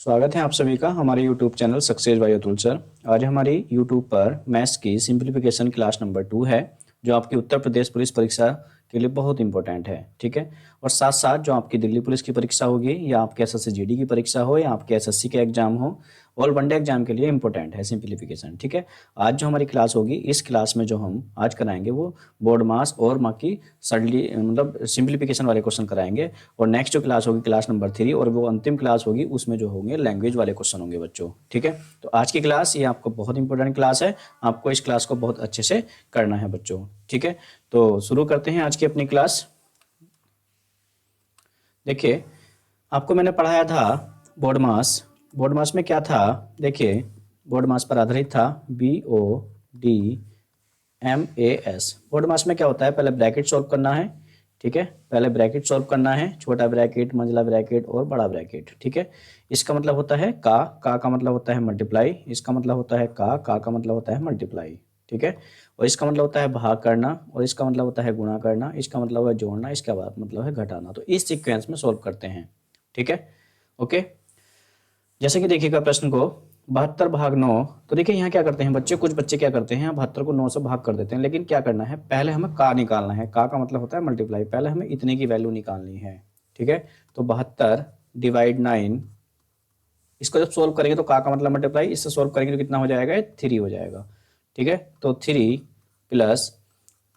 स्वागत है आप सभी का हमारे YouTube channel success by Atul sir. आज हमारी यूट्यूब पर मैथ्स की सिंप्लीफिकेशन क्लास नंबर 2 है, जो आपकी उत्तर प्रदेश पुलिस परीक्षा के लिए बहुत इंपॉर्टेंट है। ठीक है, और साथ साथ जो आपकी दिल्ली पुलिस की परीक्षा होगी या आपके एसएससी जीडी की परीक्षा हो या आपके एसएससी के एग्जाम हो, ऑल वनडे एग्जाम के लिए इंपॉर्टेंट है सिंप्लीफिकेशन। ठीक है, आज जो हमारी क्लास होगी, इस क्लास में जो हम आज कराएंगे वो बोर्ड मास और माँ की सडली मतलब सिंप्लीफिकेशन वाले क्वेश्चन कराएंगे। और नेक्स्ट जो क्लास होगी क्लास नंबर 3, और वो अंतिम क्लास होगी, उसमें जो होंगे लैंग्वेज वाले क्वेश्चन होंगे बच्चों। ठीक है, तो आज की क्लास ये आपको बहुत इंपॉर्टेंट क्लास है, आपको इस क्लास को बहुत अच्छे से करना है बच्चों। ठीक है, तो शुरू करते हैं आज की अपनी क्लास। देखिए, आपको मैंने पढ़ाया था बोर्ड मास। बोर्ड मास में क्या था, देखिए बोर्ड मास पर आधारित था BODMAS। बोर्ड मास में क्या होता है, पहले ब्रैकेट सॉल्व करना है। ठीक है, पहले ब्रैकेट सॉल्व करना है, छोटा ब्रैकेट, मंझला ब्रैकेट और बड़ा ब्रैकेट। ठीक है, इसका मतलब होता है का मतलब होता है मल्टीप्लाई, इसका मतलब होता है का मतलब होता है मल्टीप्लाई। ठीक है, और इसका मतलब होता है भाग करना, और इसका मतलब होता है गुणा करना, इसका मतलब है जोड़ना, इसका बाद मतलब है घटाना। तो इस सीक्वेंस में सॉल्व करते हैं। ठीक है, ओके। जैसे कि देखिएगा प्रश्न को 72 भाग 9। तो देखिए यहाँ क्या करते हैं बच्चे, कुछ बच्चे क्या करते हैं 72 को 9 से भाग कर देते हैं, लेकिन क्या करना है, पहले हमें का निकालना है। का मतलब होता है मल्टीप्लाई, पहले हमें इतने की वैल्यू निकालनी है। ठीक है, तो 72 डिवाइड 9, इसको जब सोल्व करेंगे तो का मतलब मल्टीप्लाई, इससे सोल्व करेंगे तो कितना हो जाएगा, 3 हो जाएगा। ठीक है, तो 3 प्लस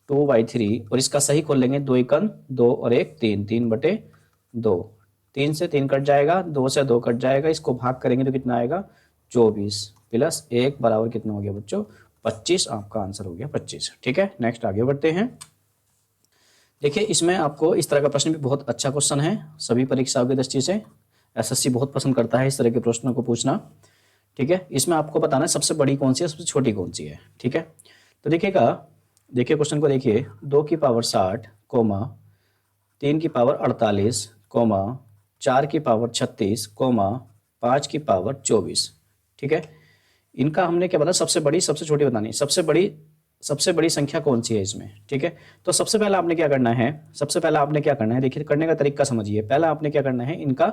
2/3, और इसका सही खोल लेंगे, 2 एकम 2 और 1 3, 3/2। 3 से 3 कट जाएगा, 2 से 2 कट जाएगा, इसको भाग करेंगे तो कितना आएगा 24 प्लस 1 बराबर कितना हो गया बच्चों 25। आपका आंसर हो गया 25। ठीक है, नेक्स्ट आगे बढ़ते हैं। देखिए, इसमें आपको इस तरह का प्रश्न भी बहुत अच्छा क्वेश्चन है, सभी परीक्षाओं की दृष्टि से एसएससी बहुत पसंद करता है इस तरह के प्रश्नों को पूछना। ठीक है, इसमें आपको बताना है सबसे बड़ी कौन सी है, सबसे छोटी कौन सी है। ठीक है, तो देखिएगा, देखिए क्वेश्चन को देखिए, 2 की पावर 60, 3 की पावर 48, 4 की पावर 36, 5 की पावर 24। ठीक है, इनका हमने क्या बताया, सबसे बड़ी सबसे छोटी बतानी। सबसे बड़ी संख्या कौन सी है इसमें। ठीक है, तो सबसे पहले आपने क्या करना है, सबसे पहले आपने क्या करना है, देखिए करने का तरीका समझिए। पहला आपने क्या करना है, इनका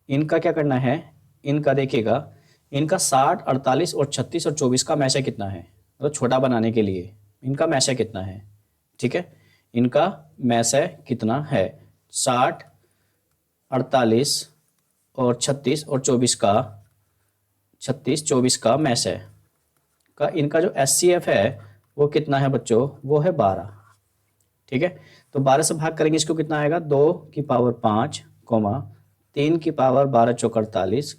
इनका क्या करना है, इनका देखिएगा, इनका 60, 48 और 36 और 24 का मैशा कितना है, मतलब छोटा बनाने के लिए इनका मैशा कितना है। ठीक है, इनका मैशा कितना है, 60, 48 और 36 और 24 का, 24 का मैशा का इनका जो SCF है वो कितना है बच्चों, वो है 12। ठीक है, तो 12 से भाग करेंगे, इसको कितना आएगा, 2 की पावर 5, 3 की पावर 12 चौक 48,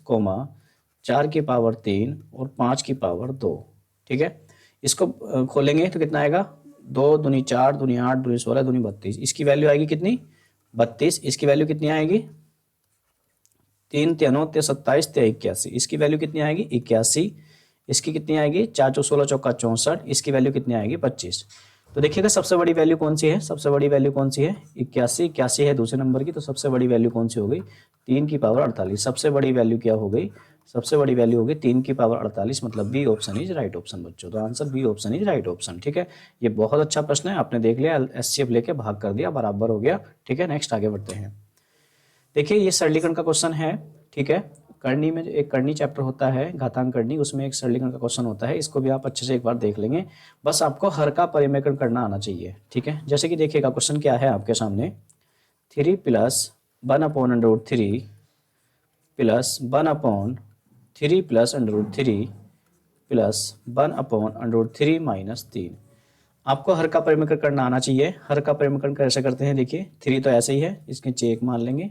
4 की पावर 3 और 5 की पावर 2। ठीक है, इसको खोलेंगे तो कितना आएगा, 2 दूनी 4, दूनी 8, दूनी 16, दूनी 32। इसकी वैल्यू आएगी कितनी, 32। इसकी वैल्यू कितनी आएगी, 3 3 27 81। इसकी वैल्यू कितनी आएगी, 81। इसकी कितनी आएगी, 4 चौक 16 चौका 64। इसकी वैल्यू कितनी आएगी, 25। तो देखिएगा सबसे बड़ी वैल्यू कौन सी है, सबसे बड़ी वैल्यू कौन सी है, 81। 81 है दूसरे नंबर की, तो सबसे बड़ी वैल्यू कौन सी हो गई, 3 की पावर 48। सबसे बड़ी वैल्यू क्या हो गई, सबसे बड़ी वैल्यू होगी 3 की पावर 48, मतलब B option is right option बच्चों। तो answer B option is right option. ठीक है, ये बहुत अच्छा प्रश्न है, आपने देख लिया, SCF लेके भाग कर दिया, बराबर हो गया। ठीक है, नेक्स्ट आगे बढ़ते हैं। देखिए, ये सरलीकरण का क्वेश्चन है। ठीक है, करनी में एक करनी चैप्टर होता है, घातांक करनी, उसमें एक सरलीकरण का क्वेश्चन होता है, इसको भी आप अच्छे से एक बार देख लेंगे। बस आपको हर का परिमेयकरण करना आना चाहिए। ठीक है, जैसे कि देखिएगा क्वेश्चन क्या है आपके सामने, 3 plus 1/√3 plus 1/3 plus √3 plus 1/√3 minus 3। आपको हर का परिमेयकरण करना आना चाहिए। हर का परिमेयकरण कैसे करते हैं, देखिए 3 तो ऐसे ही है, इसके चेक मान लेंगे,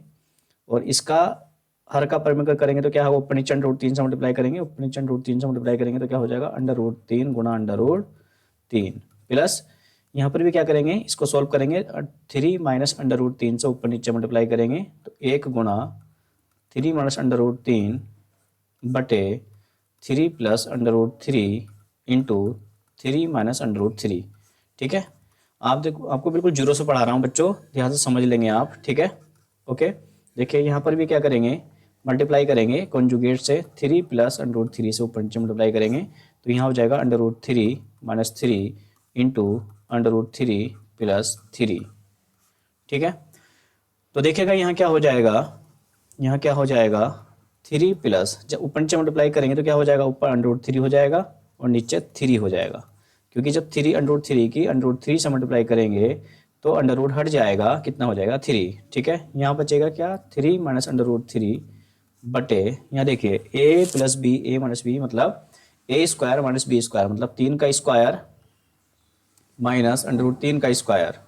और इसका हर का परिमेयकरण करेंगे तो क्या होगा, ऊपर नीचे √3 से मल्टीप्लाई करेंगे, ऊपर नीचे √3 से मल्टीप्लाई करेंगे तो क्या हो जाएगा, √3 गुणा √3 प्लस यहाँ पर भी क्या करेंगे, इसको सोल्व करेंगे, 3 माइनस √3 से ऊपर नीचे मल्टीप्लाई करेंगे तो 1 गुणा 3 माइनस √3 बटे 3 प्लस √3 इंटू 3 माइनस √3। ठीक है, आप देखो, आपको बिल्कुल जीरो से पढ़ा रहा हूँ बच्चों, ध्यान से समझ लेंगे आप। ठीक है, ओके। देखिए यहाँ पर भी क्या करेंगे, मल्टीप्लाई करेंगे कॉन्जुगेट से, 3 प्लस √3 से ऊपर नीचे मल्टीप्लाई करेंगे तो यहाँ हो जाएगा √3 माइनस 3 इंटू √3 प्लस 3। ठीक है, तो देखिएगा यहाँ क्या हो जाएगा, यहाँ क्या हो जाएगा, 3 प्लस, जब ऊपर नीचे मल्टीप्लाई करेंगे तो क्या हो जाएगा, ऊपर √3 हो जाएगा और नीचे 3 हो जाएगा, क्योंकि जब 3 √3 की √3 से मल्टीप्लाई करेंगे तो अंडर रूट हट जाएगा, कितना हो जाएगा 3। ठीक है, यहाँ बचेगा क्या 3 माइनस √3 बटे, यहाँ देखिए a plus B, A minus B मतलब a square minus B square, मतलब 3 का स्क्वायर माइनस √3 का स्क्वायर।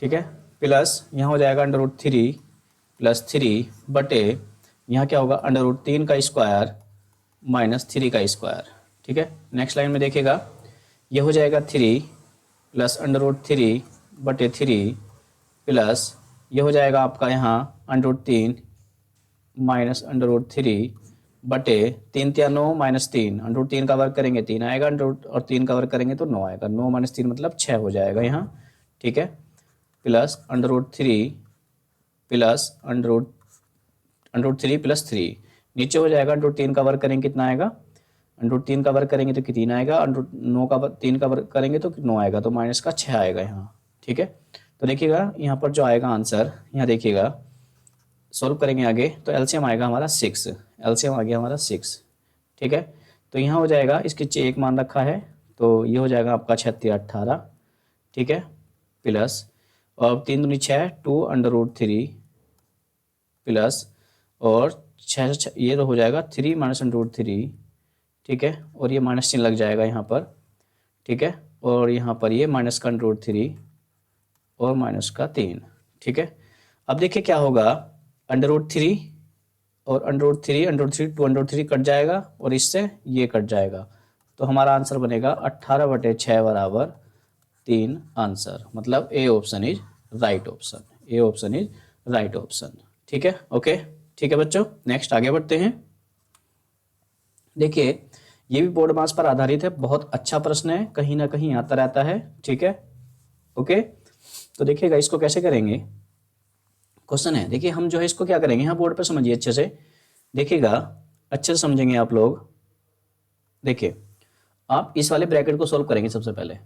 ठीक है, प्लस यहाँ हो जाएगा √3 प्लस 3 बटे, यहाँ क्या होगा √3 का स्क्वायर माइनस 3 का स्क्वायर। ठीक है, नेक्स्ट लाइन में देखिएगा, ये हो जाएगा 3 प्लस √3 बटे 3 प्लस ये हो जाएगा आपका यहाँ √3 माइनस √3 बटे 3 3 9 माइनस 3, √3 का वर्ग करेंगे 3 आएगा, और 3 का वर्ग करेंगे तो 9 आएगा, 9 माइनस 3 मतलब 6 हो जाएगा यहाँ। ठीक है, प्लस √3 प्लस √3 प्लस 3, नीचे हो जाएगा √3 का वर्ग करेंगे कितना आएगा, √3 का वर्ग करेंगे तो 3 आएगा, 9 का 3 का वर्ग करेंगे तो 9 आएगा, तो माइनस का 6 आएगा यहाँ। ठीक है, तो देखिएगा यहाँ पर जो आएगा आंसर, यहाँ देखिएगा सॉल्व करेंगे आगे तो एलसीएम आएगा हमारा 6, एलसीएम आ गया हमारा 6। ठीक है, तो यहाँ हो जाएगा, इसके 1 मान रखा है तो ये हो जाएगा आपका 36 18। ठीक है, प्लस और 3 दूनी 6 2 √3 प्लस और 6 ये तो हो जाएगा 3 माइनस √3। ठीक है, और ये माइनस चिन्ह लग जाएगा यहाँ पर। ठीक है, और यहाँ पर ये माइनस का √3 और माइनस का 3। ठीक है, अब देखिए क्या होगा, √3 और √3 2 √3 कट जाएगा और इससे ये कट जाएगा, तो हमारा आंसर बनेगा 18/6 बराबर 3 आंसर, मतलब A option is right option, A option is right option. ठीक है, ओके, ठीक है बच्चों, नेक्स्ट आगे बढ़ते हैं। देखिए ये भी बोर्ड मास पर आधारित है, बहुत अच्छा प्रश्न है, कहीं ना कहीं आता रहता है। ठीक है, ओके, तो देखिएगा इसको कैसे करेंगे, क्वेश्चन है, देखिए हम जो है इसको क्या करेंगे, यहाँ बोर्ड पर समझिए अच्छे से, देखिएगा अच्छे से समझेंगे आप लोग। देखिए आप इस वाले ब्रैकेट को सोल्व करेंगे सबसे पहले।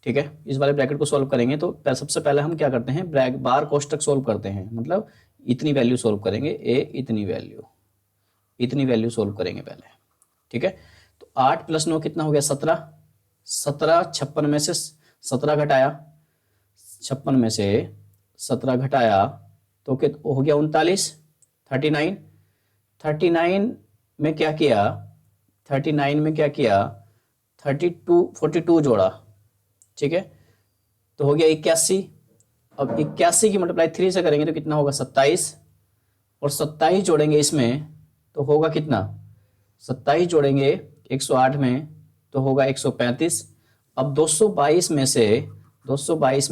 ठीक है, इस वाले ब्रैकेट को सोल्व करेंगे तो सबसे पहले हम क्या करते हैं, बार कोष्टक सोल्व करते हैं, मतलब इतनी वैल्यू सोल्व करेंगे, ए इतनी वैल्यू सोल्व करेंगे पहले। ठीक है, तो 8 + 9 कितना हो गया 17, 17 56 में से 17 घटाया, 56 में से 17 घटाया तो हो गया 39, 39, 39 में क्या किया, 39 में क्या किया 42 जोड़ा। ठीक है, तो हो गया 81, अब 81 की मल्टीप्लाई 3 से करेंगे तो कितना होगा 27, और 27 जोड़ेंगे इसमें तो होगा कितना, 27 जोड़ेंगे 108 में तो होगा 135। अब 222 में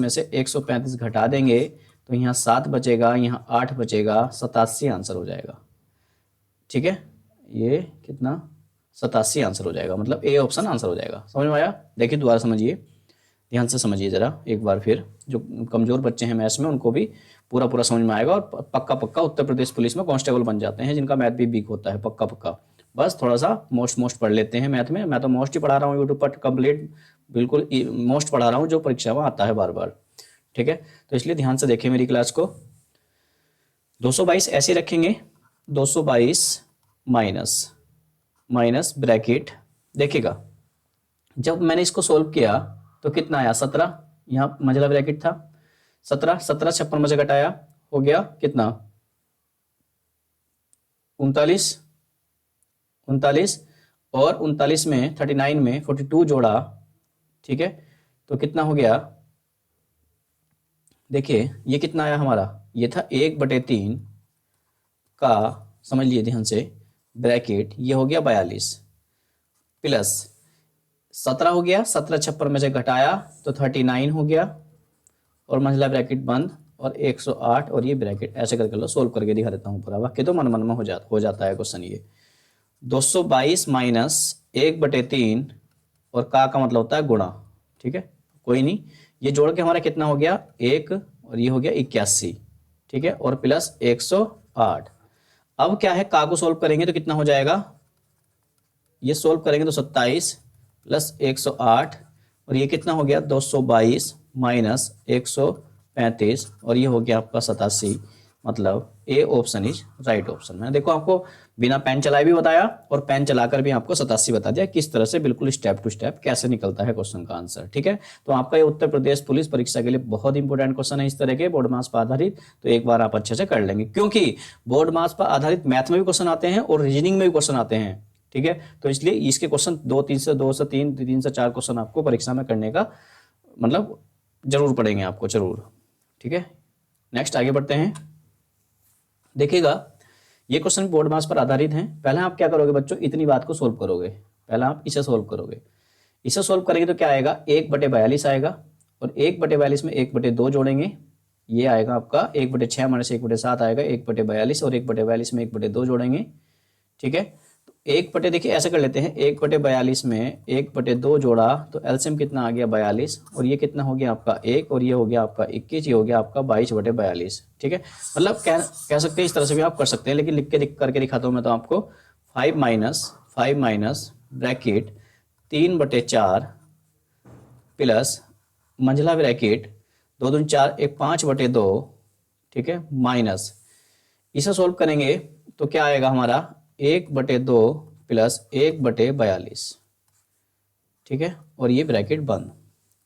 से 135 घटा देंगे तो यहाँ 7 बचेगा, यहाँ 8 बचेगा, 87 आंसर हो जाएगा। ठीक है, ये कितना 87 आंसर हो जाएगा, मतलब ए ऑप्शन आंसर हो जाएगा। समझ में आया? देखिए दोबारा समझिए, ध्यान से समझिए जरा एक बार फिर, जो कमजोर बच्चे हैं मैथ्स में उनको भी पूरा समझ में आएगा, और पक्का उत्तर प्रदेश पुलिस में कांस्टेबल बन जाते हैं जिनका मैथ भी वीक होता है, पक्का। बस थोड़ा सा मोस्ट पढ़ लेते हैं मैथ में, मैं तो मोस्ट ही पढ़ा रहा हूँ यूट्यूब पर, कंप्लीट बिल्कुल मोस्ट पढ़ा रहा हूँ जो परीक्षा में आता है बार। ठीक है, तो इसलिए ध्यान से देखिए मेरी क्लास को। 222 ऐसे रखेंगे, 222 माइनस ब्रैकेट, देखिएगा जब मैंने इसको सोल्व किया तो कितना आया 17, यहाँ मंझला ब्रैकेट था 17 56 में से घटाया हो गया कितना 39, और 39 में 39 में 42 जोड़ा। ठीक है, तो कितना हो गया, देखिए ये कितना आया हमारा, ये था 1/3 का, समझ लिए ध्यान से, ब्रैकेट ये हो गया 42 प्लस 17 हो गया, 17 56 में से घटाया तो 39 हो गया, और मंझला ब्रैकेट बंद और 108, और ये ब्रैकेट ऐसे करके लो, सोल्व करके दिखा देता हूँ पूरा, वाक्य तो मन में हो जाता है क्वेश्चन ये। 222 माइनस 1/3 और का मतलब होता है गुणा। ठीक है, कोई नहीं, ये जोड़ के हमारा कितना हो गया 1 और ये हो गया 81। ठीक है, और प्लस 108। अब क्या है, का को सोल्व करेंगे तो कितना हो जाएगा, ये सोल्व करेंगे तो 27 प्लस 108, और ये कितना हो गया 222 माइनस 135, और ये हो गया आपका 87। मतलब A option is right option. मैंने देखो आपको बिना पेन चलाए भी बताया और पेन चलाकर भी आपको 87 बता दिया किस तरह से बिल्कुल स्टेप टू स्टेप कैसे निकलता है क्वेश्चन का आंसर। ठीक है, तो आपका ये उत्तर प्रदेश पुलिस परीक्षा के लिए बहुत इंपॉर्टेंट क्वेश्चन है इस तरह के बोर्ड मार्क्स पर आधारित। तो एक बार आप अच्छे से कर लेंगे, क्योंकि बोर्ड मार्क्स पर आधारित मैथ में भी क्वेश्चन आते हैं और रीजनिंग में भी क्वेश्चन आते हैं। ठीक है, तो इसलिए इसके क्वेश्चन 2 से 3 से 4 क्वेश्चन आपको परीक्षा में करने का मतलब जरूर पड़ेंगे आपको, जरूर। ठीक है, नेक्स्ट आगे बढ़ते हैं। देखिएगा ये क्वेश्चन बोर्ड मार्क्स पर आधारित हैं। पहले आप क्या करोगे बच्चों, इतनी बात को सोल्व करोगे। पहले आप इसे सोल्व करोगे। इसे सोल्व करेंगे तो क्या आएगा, 1/42 आएगा और 1/42 में 1/2 जोड़ेंगे, ये आएगा आपका 1/6 माइनस 1/7 आएगा 1/42 और 1/42 में 1/2 जोड़ेंगे। ठीक है, तो देखिए ऐसे कर लेते हैं, 1/42 में 1/2 जोड़ा तो एलसीएम कितना आ गया 42 और ये कितना हो गया आपका 1 और ये हो गया आपका 21, ये हो गया आपका 22/42। ठीक है, मतलब कह सकते हैं इस तरह से भी आप कर सकते हैं, लेकिन करके दिखाता हूँ मैं तो आपको। 5 माइनस ब्रैकेट 3/4 प्लस मंझला ब्रैकेट 2 दूनी 4 1 5/2। ठीक है, माइनस इसे सोल्व करेंगे तो क्या आएगा हमारा 1/2 प्लस 1/42। ठीक है, और ये ब्रैकेट बंद।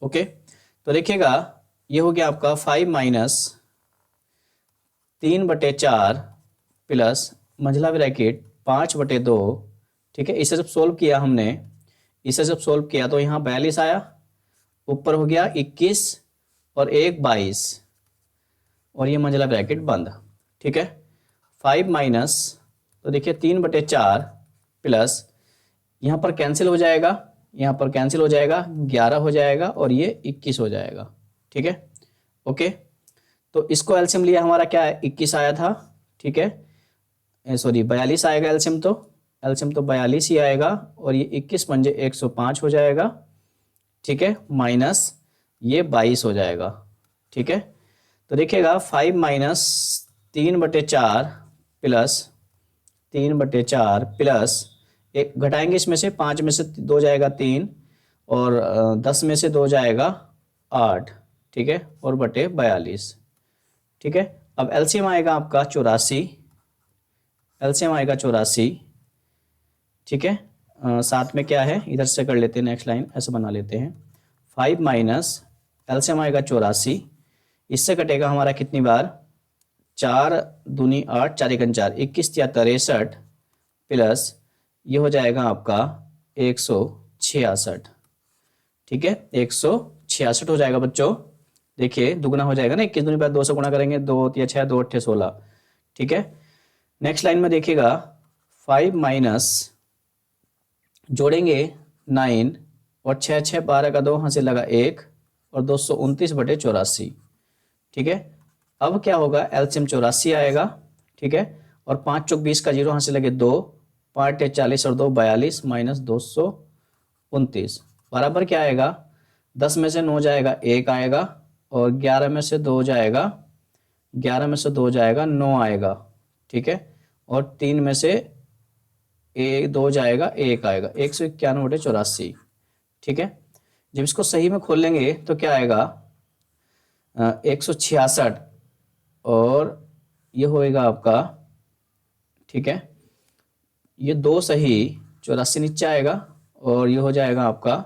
ओके, तो देखिएगा ये हो गया आपका 5 माइनस 3/4 प्लस मंझला ब्रैकेट 5/2। ठीक है, इसे जब सोल्व किया हमने, इसे जब सोल्व किया तो यहाँ 42 आया, ऊपर हो गया 21 और 1 22 और ये मंझला ब्रैकेट बंद। ठीक है, 5 माइनस तो देखिए 3/4 प्लस यहाँ पर कैंसिल हो जाएगा, यहाँ पर कैंसिल हो जाएगा 11 हो जाएगा और ये 21 हो जाएगा। ठीक है, ओके, तो इसको एलसीएम लिया हमारा क्या है 21 आया था। ठीक है, सॉरी 42 आएगा एलसीएम तो 42 ही आएगा और ये 21 पंजे 105 हो जाएगा। ठीक है, माइनस ये 22 हो जाएगा। ठीक है, तो देखिएगा 5 माइनस 3/4 प्लस 3/4 प्लस एक घटाएंगे इसमें से 5 में से 2 जाएगा 3 और 10 में से 2 जाएगा 8। ठीक है, और बटे 42। ठीक है, अब एलसीएम आएगा आपका 84, एलसीएम आएगा 84। ठीक है, साथ में क्या है इधर से कर लेते हैं, नेक्स्ट लाइन ऐसे बना लेते हैं। 5 माइनस एलसीएम आएगा 84, इससे कटेगा हमारा कितनी बार 4 दूनी 8 4 1 4 21 या 63 प्लस ये हो जाएगा आपका 166। ठीक है, 166 हो जाएगा बच्चों। देखिए दुगुना हो जाएगा ना, 21 दूनी पर 2 से गुणा करेंगे 2 या 6 2 8 16। ठीक है, नेक्स्ट लाइन में देखिएगा 5 माइनस जोड़ेंगे 9 और 6 6 12 का 2 यहाँ से लगा 1 और 229/84। ठीक है, अब क्या होगा एलसीएम 84 आएगा। ठीक है, और 5 चौक 20 का 0 यहाँ से लगे 2, 5 8 40 और 2 42 माइनस 229 बराबर क्या आएगा 10 में से 9 जाएगा 1 आएगा और 11 में से 2 जाएगा 9 आएगा। ठीक है, और 3 में से 2 जाएगा 1 आएगा 191/84। ठीक है, जब इसको सही में खोल लेंगे तो क्या आएगा 166 और ये होएगा आपका। ठीक है, ये 2 सही 84 नीचे आएगा और ये हो जाएगा आपका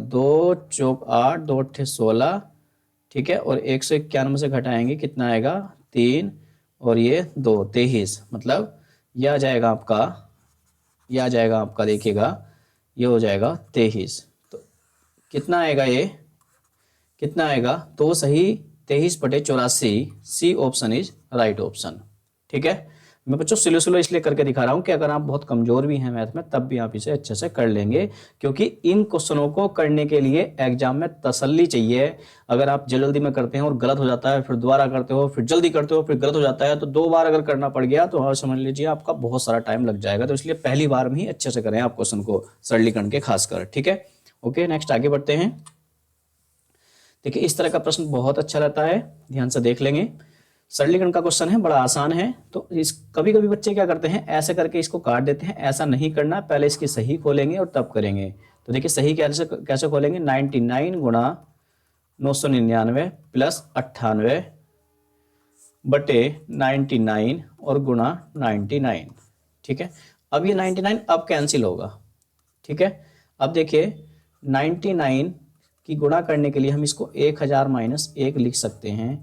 2 चौक 8 2 8 16। ठीक है, और 191 से घटाएंगे कितना आएगा 3 और ये 2 23, मतलब यह आ जाएगा आपका देखिएगा ये हो जाएगा 23। तो कितना आएगा ये कितना आएगा 2 सही 23/84। C option is right option. ठीक है, मैं बच्चों स्लो इसलिए करके दिखा रहा हूं कि अगर आप बहुत कमजोर भी हैं मैथ में तब भी आप इसे अच्छे से कर लेंगे, क्योंकि इन क्वेश्चनों को करने के लिए एग्जाम में तसल्ली चाहिए। अगर आप जल्दी में करते हैं और गलत हो जाता है, फिर दोबारा करते हो, फिर जल्दी करते हो, फिर गलत हो जाता है, तो 2 बार अगर करना पड़ गया तो समझ लीजिए आपका बहुत सारा टाइम लग जाएगा। तो इसलिए पहली बार में ही अच्छे से करें आप क्वेश्चन को, सरलीकरण के खासकर। ठीक है, ओके, नेक्स्ट आगे बढ़ते हैं। देखिए इस तरह का प्रश्न बहुत अच्छा रहता है, ध्यान से देख लेंगे। सरलीकरण का क्वेश्चन है, बड़ा आसान है। तो इस कभी कभी बच्चे क्या करते हैं ऐसे करके इसको काट देते हैं, ऐसा नहीं करना, पहले इसकी सही खोलेंगे और तब करेंगे। तो देखिए सही कैसे खोलेंगे 99 गुणा 999 प्लस 98 बटे 99 और गुणा 99। ठीक है, अब ये 99 अब कैंसिल होगा। ठीक है, अब देखिए 99 की गुणा करने के लिए हम इसको 1000 माइनस 1 लिख सकते हैं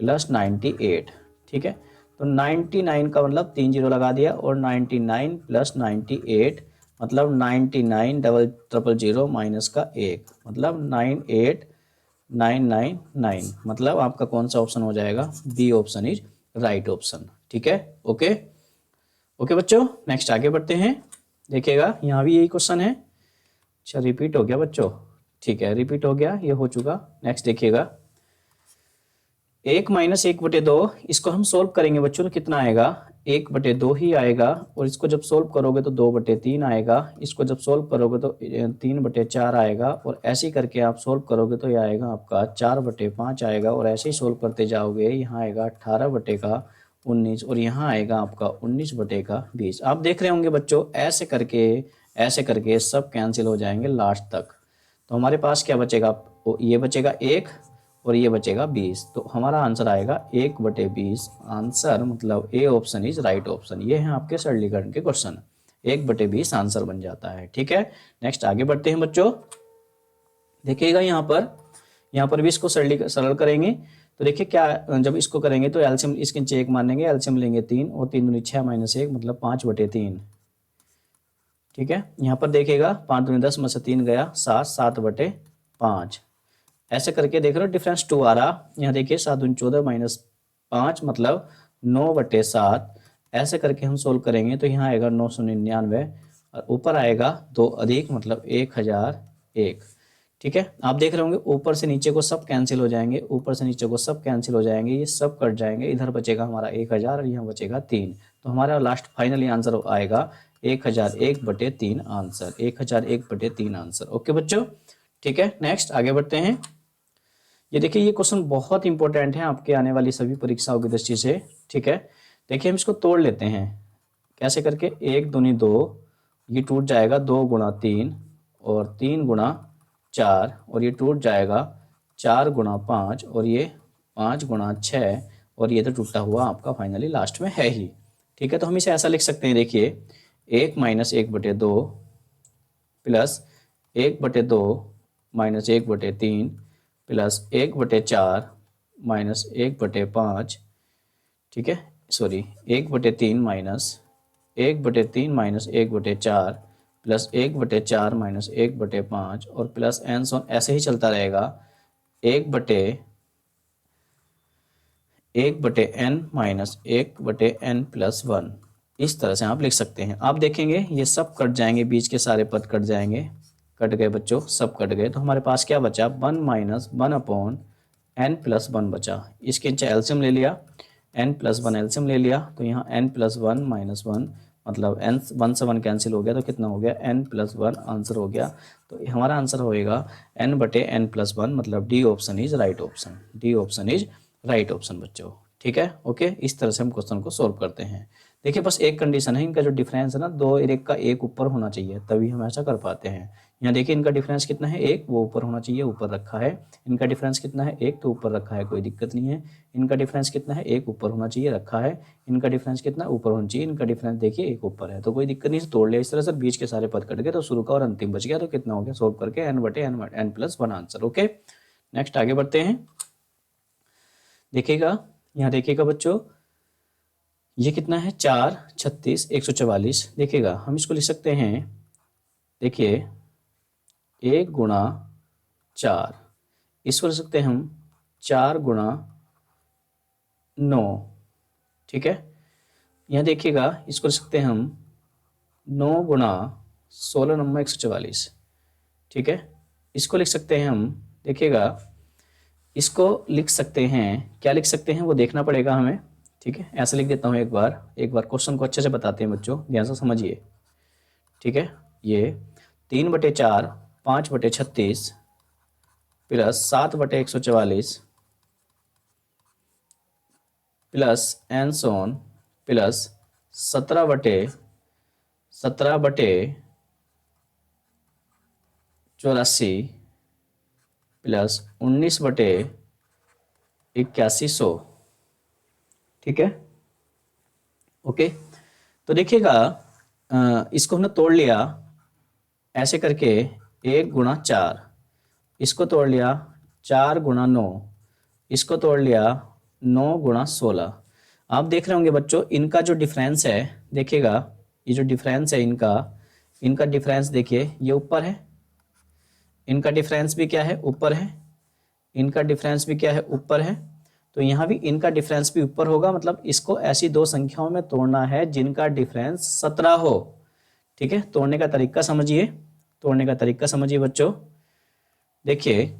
प्लस 98। ठीक है, तो 99 का मतलब 3 जीरो लगा दिया और 99 प्लस 98 मतलब 99 डबल ट्रिपल जीरो माइनस का 1 मतलब 98999 मतलब आपका कौन सा ऑप्शन हो जाएगा? B option is right option. ठीक है, ओके ओके बच्चों, नेक्स्ट आगे बढ़ते हैं। देखिएगा यहाँ भी यही क्वेश्चन है। अच्छा रिपीट हो गया बच्चों, ठीक है रिपीट हो गया, ये हो चुका। नेक्स्ट देखिएगा 1 माइनस 1/2, इसको हम सोल्व करेंगे बच्चों तो कितना आएगा? 1/2 ही आएगा। और इसको जब सोल्व करोगे तो 2/3 आएगा। इसको जब सोल्व करोगे तो 3/4 आएगा। और ऐसे ही करके आप सोल्व करोगे तो ये आएगा आपका 4/5 आएगा। और ऐसे ही सोल्व करते जाओगे, यहाँ आएगा 18/19 और यहाँ आएगा आपका 19/20। आप देख रहे होंगे बच्चों ऐसे करके सब कैंसिल हो जाएंगे लास्ट तक। तो हमारे पास क्या बचेगा? ये बचेगा 1 और ये बचेगा 20। तो हमारा आंसर आएगा 1/20। आंसर मतलब A option is right option. ये है आपके सरलीकरण के क्वेश्चन, 1/20 आंसर बन जाता है। ठीक है, नेक्स्ट आगे बढ़ते हैं बच्चों। देखिएगा यहाँ पर भी इसको सरल करेंगे। तो देखिए क्या, जब इसको करेंगे तो एलसीएम इसके नीचे 1 मानेंगे, एलसीएम लेंगे 3 और 3 दूनी 6 माइनस 1 मतलब 5/3। ठीक है, यहाँ पर देखिएगा 5 दूनी 10 में से 3 गया 7, 7/5। ऐसे करके देख रहे हो डिफरेंस 2 आ रहा। यहाँ देखिए 7 दूनी 14 माइनस 5 मतलब 9/7। ऐसे करके हम सोल्व करेंगे तो यहाँ आएगा 999 और ऊपर आएगा 2 अधिक मतलब 1001। ठीक है, आप देख रहे होंगे ऊपर से नीचे को सब कैंसिल हो जाएंगे, ऊपर से नीचे को सब कैंसिल हो जाएंगे, ये सब कट जाएंगे। इधर बचेगा हमारा 1000 और यहाँ बचेगा 3। तो हमारा लास्ट फाइनली आंसर आएगा 1001/3 आंसर, 1001/3 आंसर। ओके बच्चों, ठीक है नेक्स्ट आगे बढ़ते हैं। ये देखिए ये क्वेश्चन बहुत इंपॉर्टेंट है आपके आने वाली सभी परीक्षाओं की दृष्टि से। ठीक है, देखिए हम इसको तोड़ लेते हैं कैसे करके। 1 दूनी 2, ये टूट जाएगा 2 गुणा 3 और 3 गुणा 4 और ये टूट जाएगा 4 गुणा 5 और ये 5 गुणा 6 और ये तो टूटा हुआ आपका फाइनली लास्ट में है ही। ठीक है, तो हम इसे ऐसा लिख सकते हैं, देखिए 1 minus 1/2 plus 1/2 minus 1/3 plus 1/4 minus 1/5। ठीक है, sorry 1/3 minus 1/3 minus 1/4 plus 1/4 minus 1/5 और प्लस एन सोन ऐसे ही चलता रहेगा 1/n माइनस 1/n प्लस 1। इस तरह से आप लिख सकते हैं। आप देखेंगे ये सब कट जाएंगे, बीच के सारे पद कट जाएंगे। कट गए बच्चों, सब कट गए। तो हमारे पास क्या बचा? 1 माइनस 1/n प्लस 1 बचा। इसके नीचे एल्सियम ले लिया, n प्लस 1 एल्सियम ले लिया। तो यहाँ n प्लस 1 माइनस 1 मतलब n 1 से 1 कैंसिल हो गया तो कितना हो गया? n प्लस 1 आंसर हो गया। तो हमारा आंसर होएगा n/n प्लस 1 मतलब D option is right option. D option is right option बच्चों। ठीक है, ओके इस तरह से हम क्वेश्चन को सोल्व करते हैं। देखिए बस एक कंडीशन है, इनका जो डिफरेंस है ना 2 और 1 का 1 ऊपर होना चाहिए, तभी हम ऐसा कर पाते हैं। यहाँ देखिए इनका डिफरेंस कितना है? 1, वो ऊपर होना चाहिए, ऊपर रखा है। इनका डिफरेंस कितना है? 1, तो ऊपर रखा है, कोई दिक्कत नहीं है। इनका डिफरेंस कितना है? 1 ऊपर होना चाहिए, रखा है। इनका डिफरेंस कितना ऊपर होना चाहिए? इनका डिफरेंस देखिए 1 ऊपर है, तो कोई दिक्कत नहीं, तोड़ लिया इस तरह से। बीच के सारे पद कट गए तो शुरू का और अंतिम बच गया। तो कितना हो गया सोल्व करके? n/n plus 1 answer. Okay next आगे बढ़ते हैं। देखिएगा यहाँ देखिएगा बच्चों ये कितना है? 4, 36, 144। देखिएगा हम इसको लिख सकते हैं, देखिए 1 गुणा 4, इसको लिख सकते हैं हम 4 गुणा 9। ठीक है, यहाँ देखिएगा इसको लिख सकते हैं हम 9 गुणा 16 9 144। ठीक है, इसको लिख सकते हैं हम, देखिएगा इसको लिख सकते हैं, क्या लिख सकते हैं वो देखना पड़ेगा हमें। ठीक है, ऐसे लिख देता हूँ एक बार क्वेश्चन को अच्छे से बताते हैं बच्चों, ध्यान से समझिए। ठीक है, ये 3/4 5/36 प्लस 7/144 प्लस एन सोन प्लस 17/84 प्लस 19/8100। ठीक है, ओके। तो देखिएगा इसको हमने तोड़ लिया ऐसे करके 1 × 4, इसको तोड़ लिया 4 × 9, इसको तोड़ लिया 9 × 16। आप देख रहे होंगे बच्चों इनका जो डिफरेंस है, देखिएगा ये जो डिफरेंस है इनका डिफरेंस देखिए ये ऊपर है, इनका डिफरेंस भी क्या है ऊपर है, इनका डिफरेंस भी क्या है ऊपर है। तो यहाँ भी इनका डिफरेंस भी ऊपर होगा, मतलब इसको ऐसी दो संख्याओं में तोड़ना है जिनका डिफरेंस 17 हो। ठीक है, तोड़ने का तरीका समझिए, तोड़ने का तरीका समझिए बच्चों। देखिए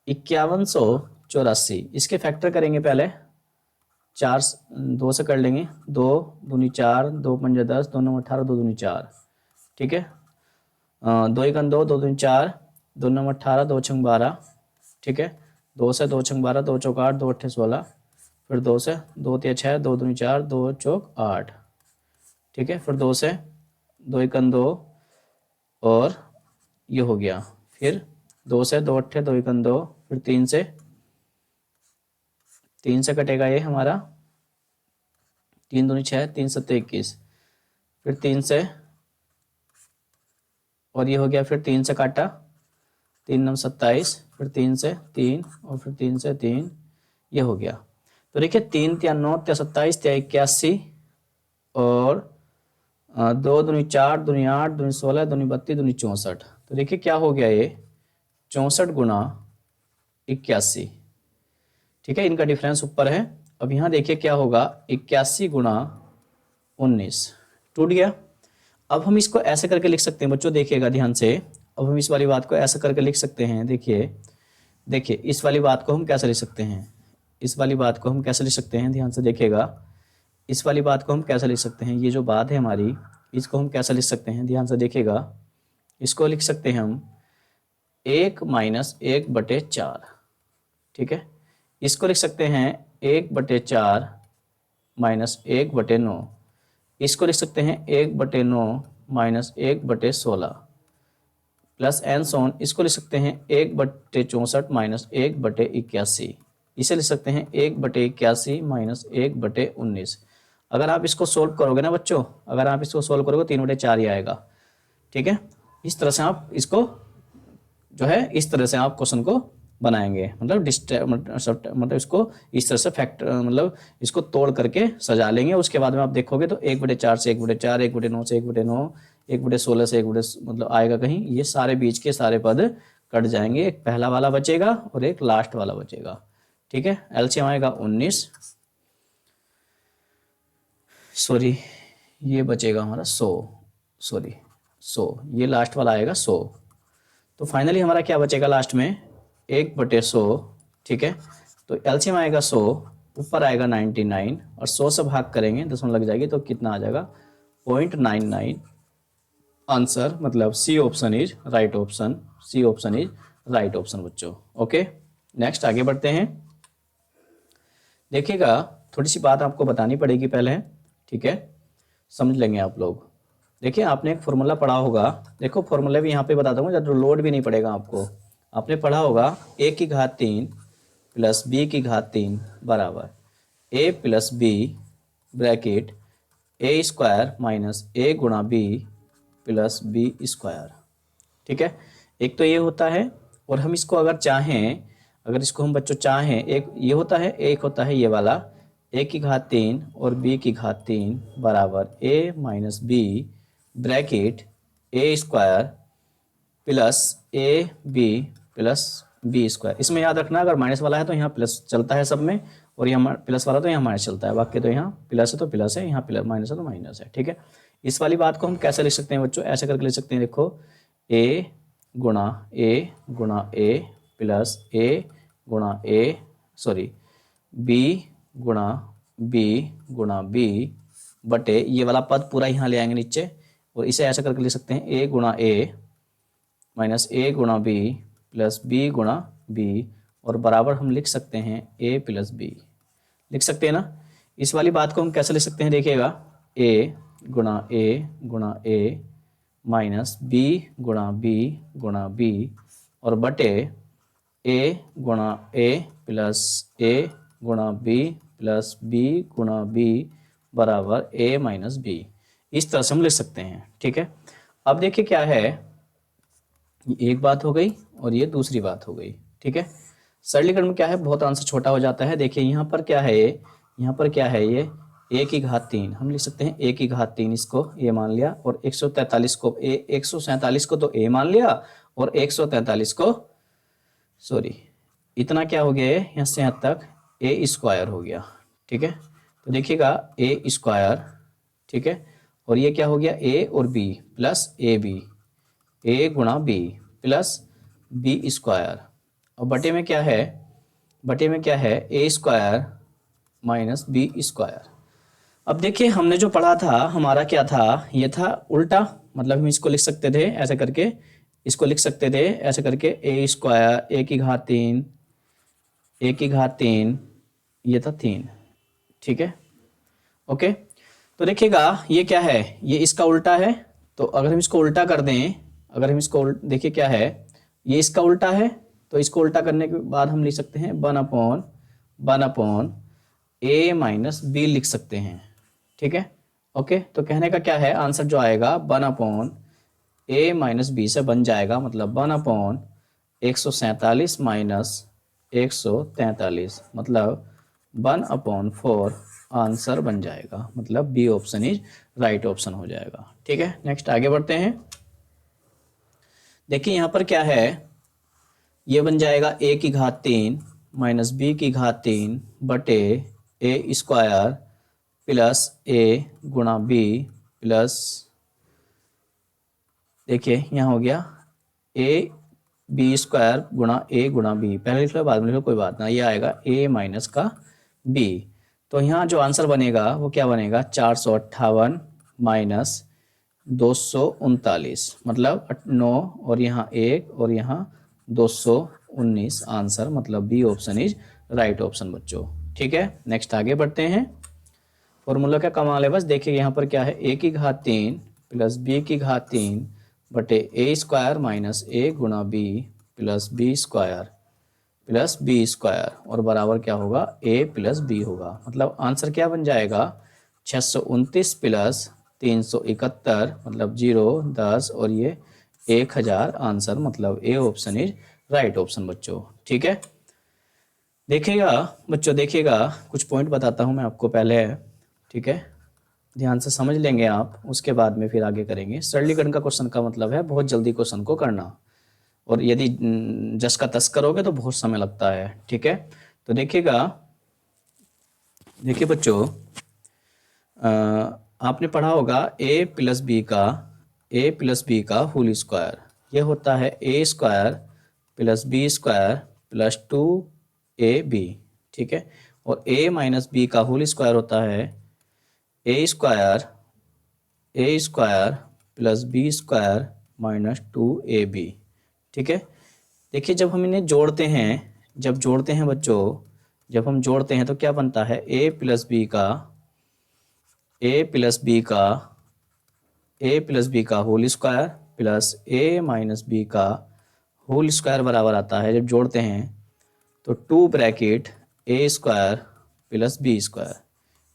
5184, इसके फैक्टर करेंगे पहले, 4 2 से कर लेंगे, 2 दूनी 4, 2 पंजे 10, 2 9 18, 2 दूनी 4। ठीक है, 2 1 2, 2 दूनी 4, 2 9 18, 2 6 12। ठीक है, 2 से 2 6 12, 2 चौक 8, 2 8 16, फिर 2 से 2 3 6, 2 दूनी 4, 2 चौक 8। ठीक है, फिर 2 से 2 1 2 और ये हो गया, फिर 2 से 2 8, 2 1 2, फिर 3 से कटेगा ये हमारा, 3 दूनी 6, 3 7 21, फिर 3 से और ये हो गया, फिर 3 से काटा, 3 9 27, फिर 3 से 3 और फिर 3 से 3, ये हो गया। तो देखिए 3 3 9 3 27 3 81 और 2 दूनी 4, दूनी 8, दूनी 16, दूनी 32, दूनी 64। तो देखिए क्या हो गया ये 64 × 81। ठीक है, इनका डिफरेंस ऊपर है। अब यहाँ देखिए क्या होगा 81 × 19, टूट गया। अब हम इसको ऐसे करके लिख सकते हैं बच्चों, देखिएगा ध्यान से। अब हम इस वाली बात को ऐसे करके लिख सकते हैं, देखिए इस वाली बात को हम कैसे लिख सकते हैं, इस वाली बात को हम कैसे लिख सकते हैं, ध्यान से देखिएगा। इस वाली बात को हम कैसे लिख सकते हैं, ये जो बात है हमारी, इसको हम कैसे लिख सकते हैं, ध्यान से देखिएगा। इसको लिख सकते हैं हम 1 - 1/4। ठीक है, इसको लिख सकते हैं 1/4 - 1/9। इसको लिख सकते हैं 1/9 - 1/16 प्लस एन सोन। इसको लिख सकते हैं 1/64 - 1/81। इसे लिख सकते हैं 1/81 - 1/19। अगर आप इसको सोल्व करोगे ना बच्चों, अगर आप इसको सोल्व करोगे 3/4 ही आएगा। ठीक है, इस तरह से आप इसको जो है इस तरह से आप क्वेश्चन को बनाएंगे, मतलब इसको इस तरह से मतलब इसको तोड़ करके सजा लेंगे। उसके बाद में आप देखोगे तो 1/4 से 1/4, 1/9 से 1/9, 1/16 से 1 मतलब आएगा कहीं, ये सारे बीच के सारे पद कट जाएंगे, एक पहला वाला बचेगा और एक लास्ट वाला बचेगा। ठीक है, एलसीएम आएगा 19, सॉरी ये बचेगा हमारा 100, ये लास्ट वाला आएगा 100। तो फाइनली हमारा क्या बचेगा लास्ट में 1/100। ठीक है, तो एलसीएम आएगा 100, ऊपर आएगा 99 और 100 से भाग करेंगे, दशमलव लग जाएगी तो कितना आ जाएगा 0.99। आंसर मतलब C option is right option, C option is right option बच्चों। ओके, नेक्स्ट आगे बढ़ते हैं। देखिएगा थोड़ी सी बात आपको बतानी पड़ेगी पहले, ठीक है, समझ लेंगे आप लोग। देखिए आपने एक फॉर्मूला पढ़ा होगा, देखो फॉर्मूला भी यहाँ पे बता दूंगा, जब लोड भी नहीं पड़ेगा आपको। आपने पढ़ा होगा a�3 प्लस b�3 बराबर a plus b bracket a² minus a × b plus b²। ठीक है, एक तो ये होता है, और हम इसको अगर चाहें, अगर इसको हम बच्चों चाहें, एक ये होता है, एक होता है ये वाला a�3 और b�3 बराबर a minus b bracket a² plus ab plus b²। इसमें याद रखना अगर माइनस वाला है तो यहाँ प्लस चलता है सब में, और यहाँ प्लस वाला तो यहाँ माइनस चलता है, बाकी तो यहाँ प्लस है तो प्लस है, यहाँ प्लस माइनस है तो माइनस है। ठीक है, इस वाली बात को हम कैसे लिख सकते हैं बच्चों, ऐसे करके लिख सकते हैं, देखो a × a plus a × a sorry b × b बटे ये वाला पद पूरा यहाँ ले आएंगे नीचे, और इसे ऐसा करके लिख सकते हैं a × a minus a × b plus b × b, और बराबर हम लिख सकते हैं a प्लस b, लिख सकते हैं ना। इस वाली बात को हम कैसे लिख सकते हैं, देखिएगा a × a minus b × b और बटे ए गुणा ए प्लस ए गुणा बी प्लस बी गुणा बी बराबर ए माइनस बी। इस तरह से हम लिख सकते हैं। ठीक है, अब देखिए क्या है, एक बात हो गई और ये दूसरी बात हो गई। ठीक है, सरलीकरण में क्या है, बहुत आंसर छोटा हो जाता है। देखिए यहाँ पर क्या है, यहाँ पर क्या है, ये ए की घात 3 हम लिख सकते हैं, ए की घात 3 इसको ए मान लिया, और 143 को 147 को तो ए मान लिया, और 143 को सॉरी इतना क्या हो गया है, यहाँ से यहाँ तक ए स्क्वायर हो गया। ठीक है, तो देखिएगा ए स्क्वायर, ठीक है, और ये क्या हो गया, ए और बी प्लस ए बी, ए गुणा बी प्लस बी स्क्वायर, और बटे में क्या है, बटे में क्या है, ए स्क्वायर माइनस बी स्क्वायर। अब देखिए हमने जो पढ़ा था हमारा क्या था, ये था उल्टा, मतलब हम इसको लिख सकते थे ऐसे करके, इसको लिख सकते थे ऐसे करके, ए स्क्वायर ए की घात 3, ए की घात 3, ये था 3। ठीक है, ओके, तो देखिएगा ये क्या है, ये इसका उल्टा है, तो अगर हम इसको उल्टा कर दें, अगर हम इसको देखिए क्या है, ये इसका उल्टा है, तो इसको उल्टा करने के बाद हम लिख सकते हैं 1/1 ए माइनस बी लिख सकते हैं। ठीक है, ओके, तो कहने का क्या है, आंसर जो आएगा 1 ए माइनस बी से बन जाएगा, मतलब 1/147 माइनस 143, मतलब 1/4 आंसर बन जाएगा, मतलब B option is right option हो जाएगा। ठीक है, नेक्स्ट आगे बढ़ते हैं। देखिए यहाँ पर क्या है, ये बन जाएगा ए की घात 3 माइनस बी की घात 3 बटे ए स्क्वायर प्लस ए गुणा बी प्लस, देखिए यहाँ हो गया ए बी स्क्वायर गुणा बी, पहले लिख लो बाद में लिख लो कोई बात ना, ये आएगा ए माइनस का बी। तो यहाँ जो आंसर बनेगा वो क्या बनेगा, 458 माइनस 239, मतलब 9 और यहाँ 1 और यहाँ 219 आंसर, मतलब B option is right option बच्चों। ठीक है, नेक्स्ट आगे बढ़ते हैं। फॉर्मूला क्या कमाल है, बस देखिए यहाँ पर क्या है, ए की घात 3 प्लस बी की घात 3 बटे ए स्क्वायर माइनस ए गुणा बी प्लस बी स्क्वायर और बराबर क्या होगा, ए प्लस बी होगा, मतलब आंसर क्या बन जाएगा, 629 प्लस 371, मतलब 0 10 और ये 1000 आंसर, मतलब A option is right option बच्चों। ठीक है, देखिएगा बच्चों, देखिएगा कुछ पॉइंट बताता हूँ मैं आपको पहले। ठीक है, ध्यान से समझ लेंगे आप, उसके बाद में फिर आगे करेंगे। सरलीकरण का क्वेश्चन का मतलब है बहुत जल्दी क्वेश्चन को करना, और यदि जस का तस करोगे तो बहुत समय लगता है। ठीक है, तो देखिएगा, देखिए बच्चों, आपने पढ़ा होगा ए प्लस बी का होल स्क्वायर, ये होता है ए square plus B square plus 2ab। ठीक है, और a माइनस बी का होल स्क्वायर होता है ए square plus B square minus 2ab। ठीक है, देखिए जब हम इन्हें जोड़ते हैं, जब जोड़ते हैं बच्चों, जब हम जोड़ते हैं तो क्या बनता है, ए प्लस बी का होल स्क्वायर प्लस ए माइनस बी का होल स्क्वायर बराबर आता है, जब जोड़ते हैं तो 2 ब्रैकेट ए स्क्वायर प्लस बी स्क्वायर,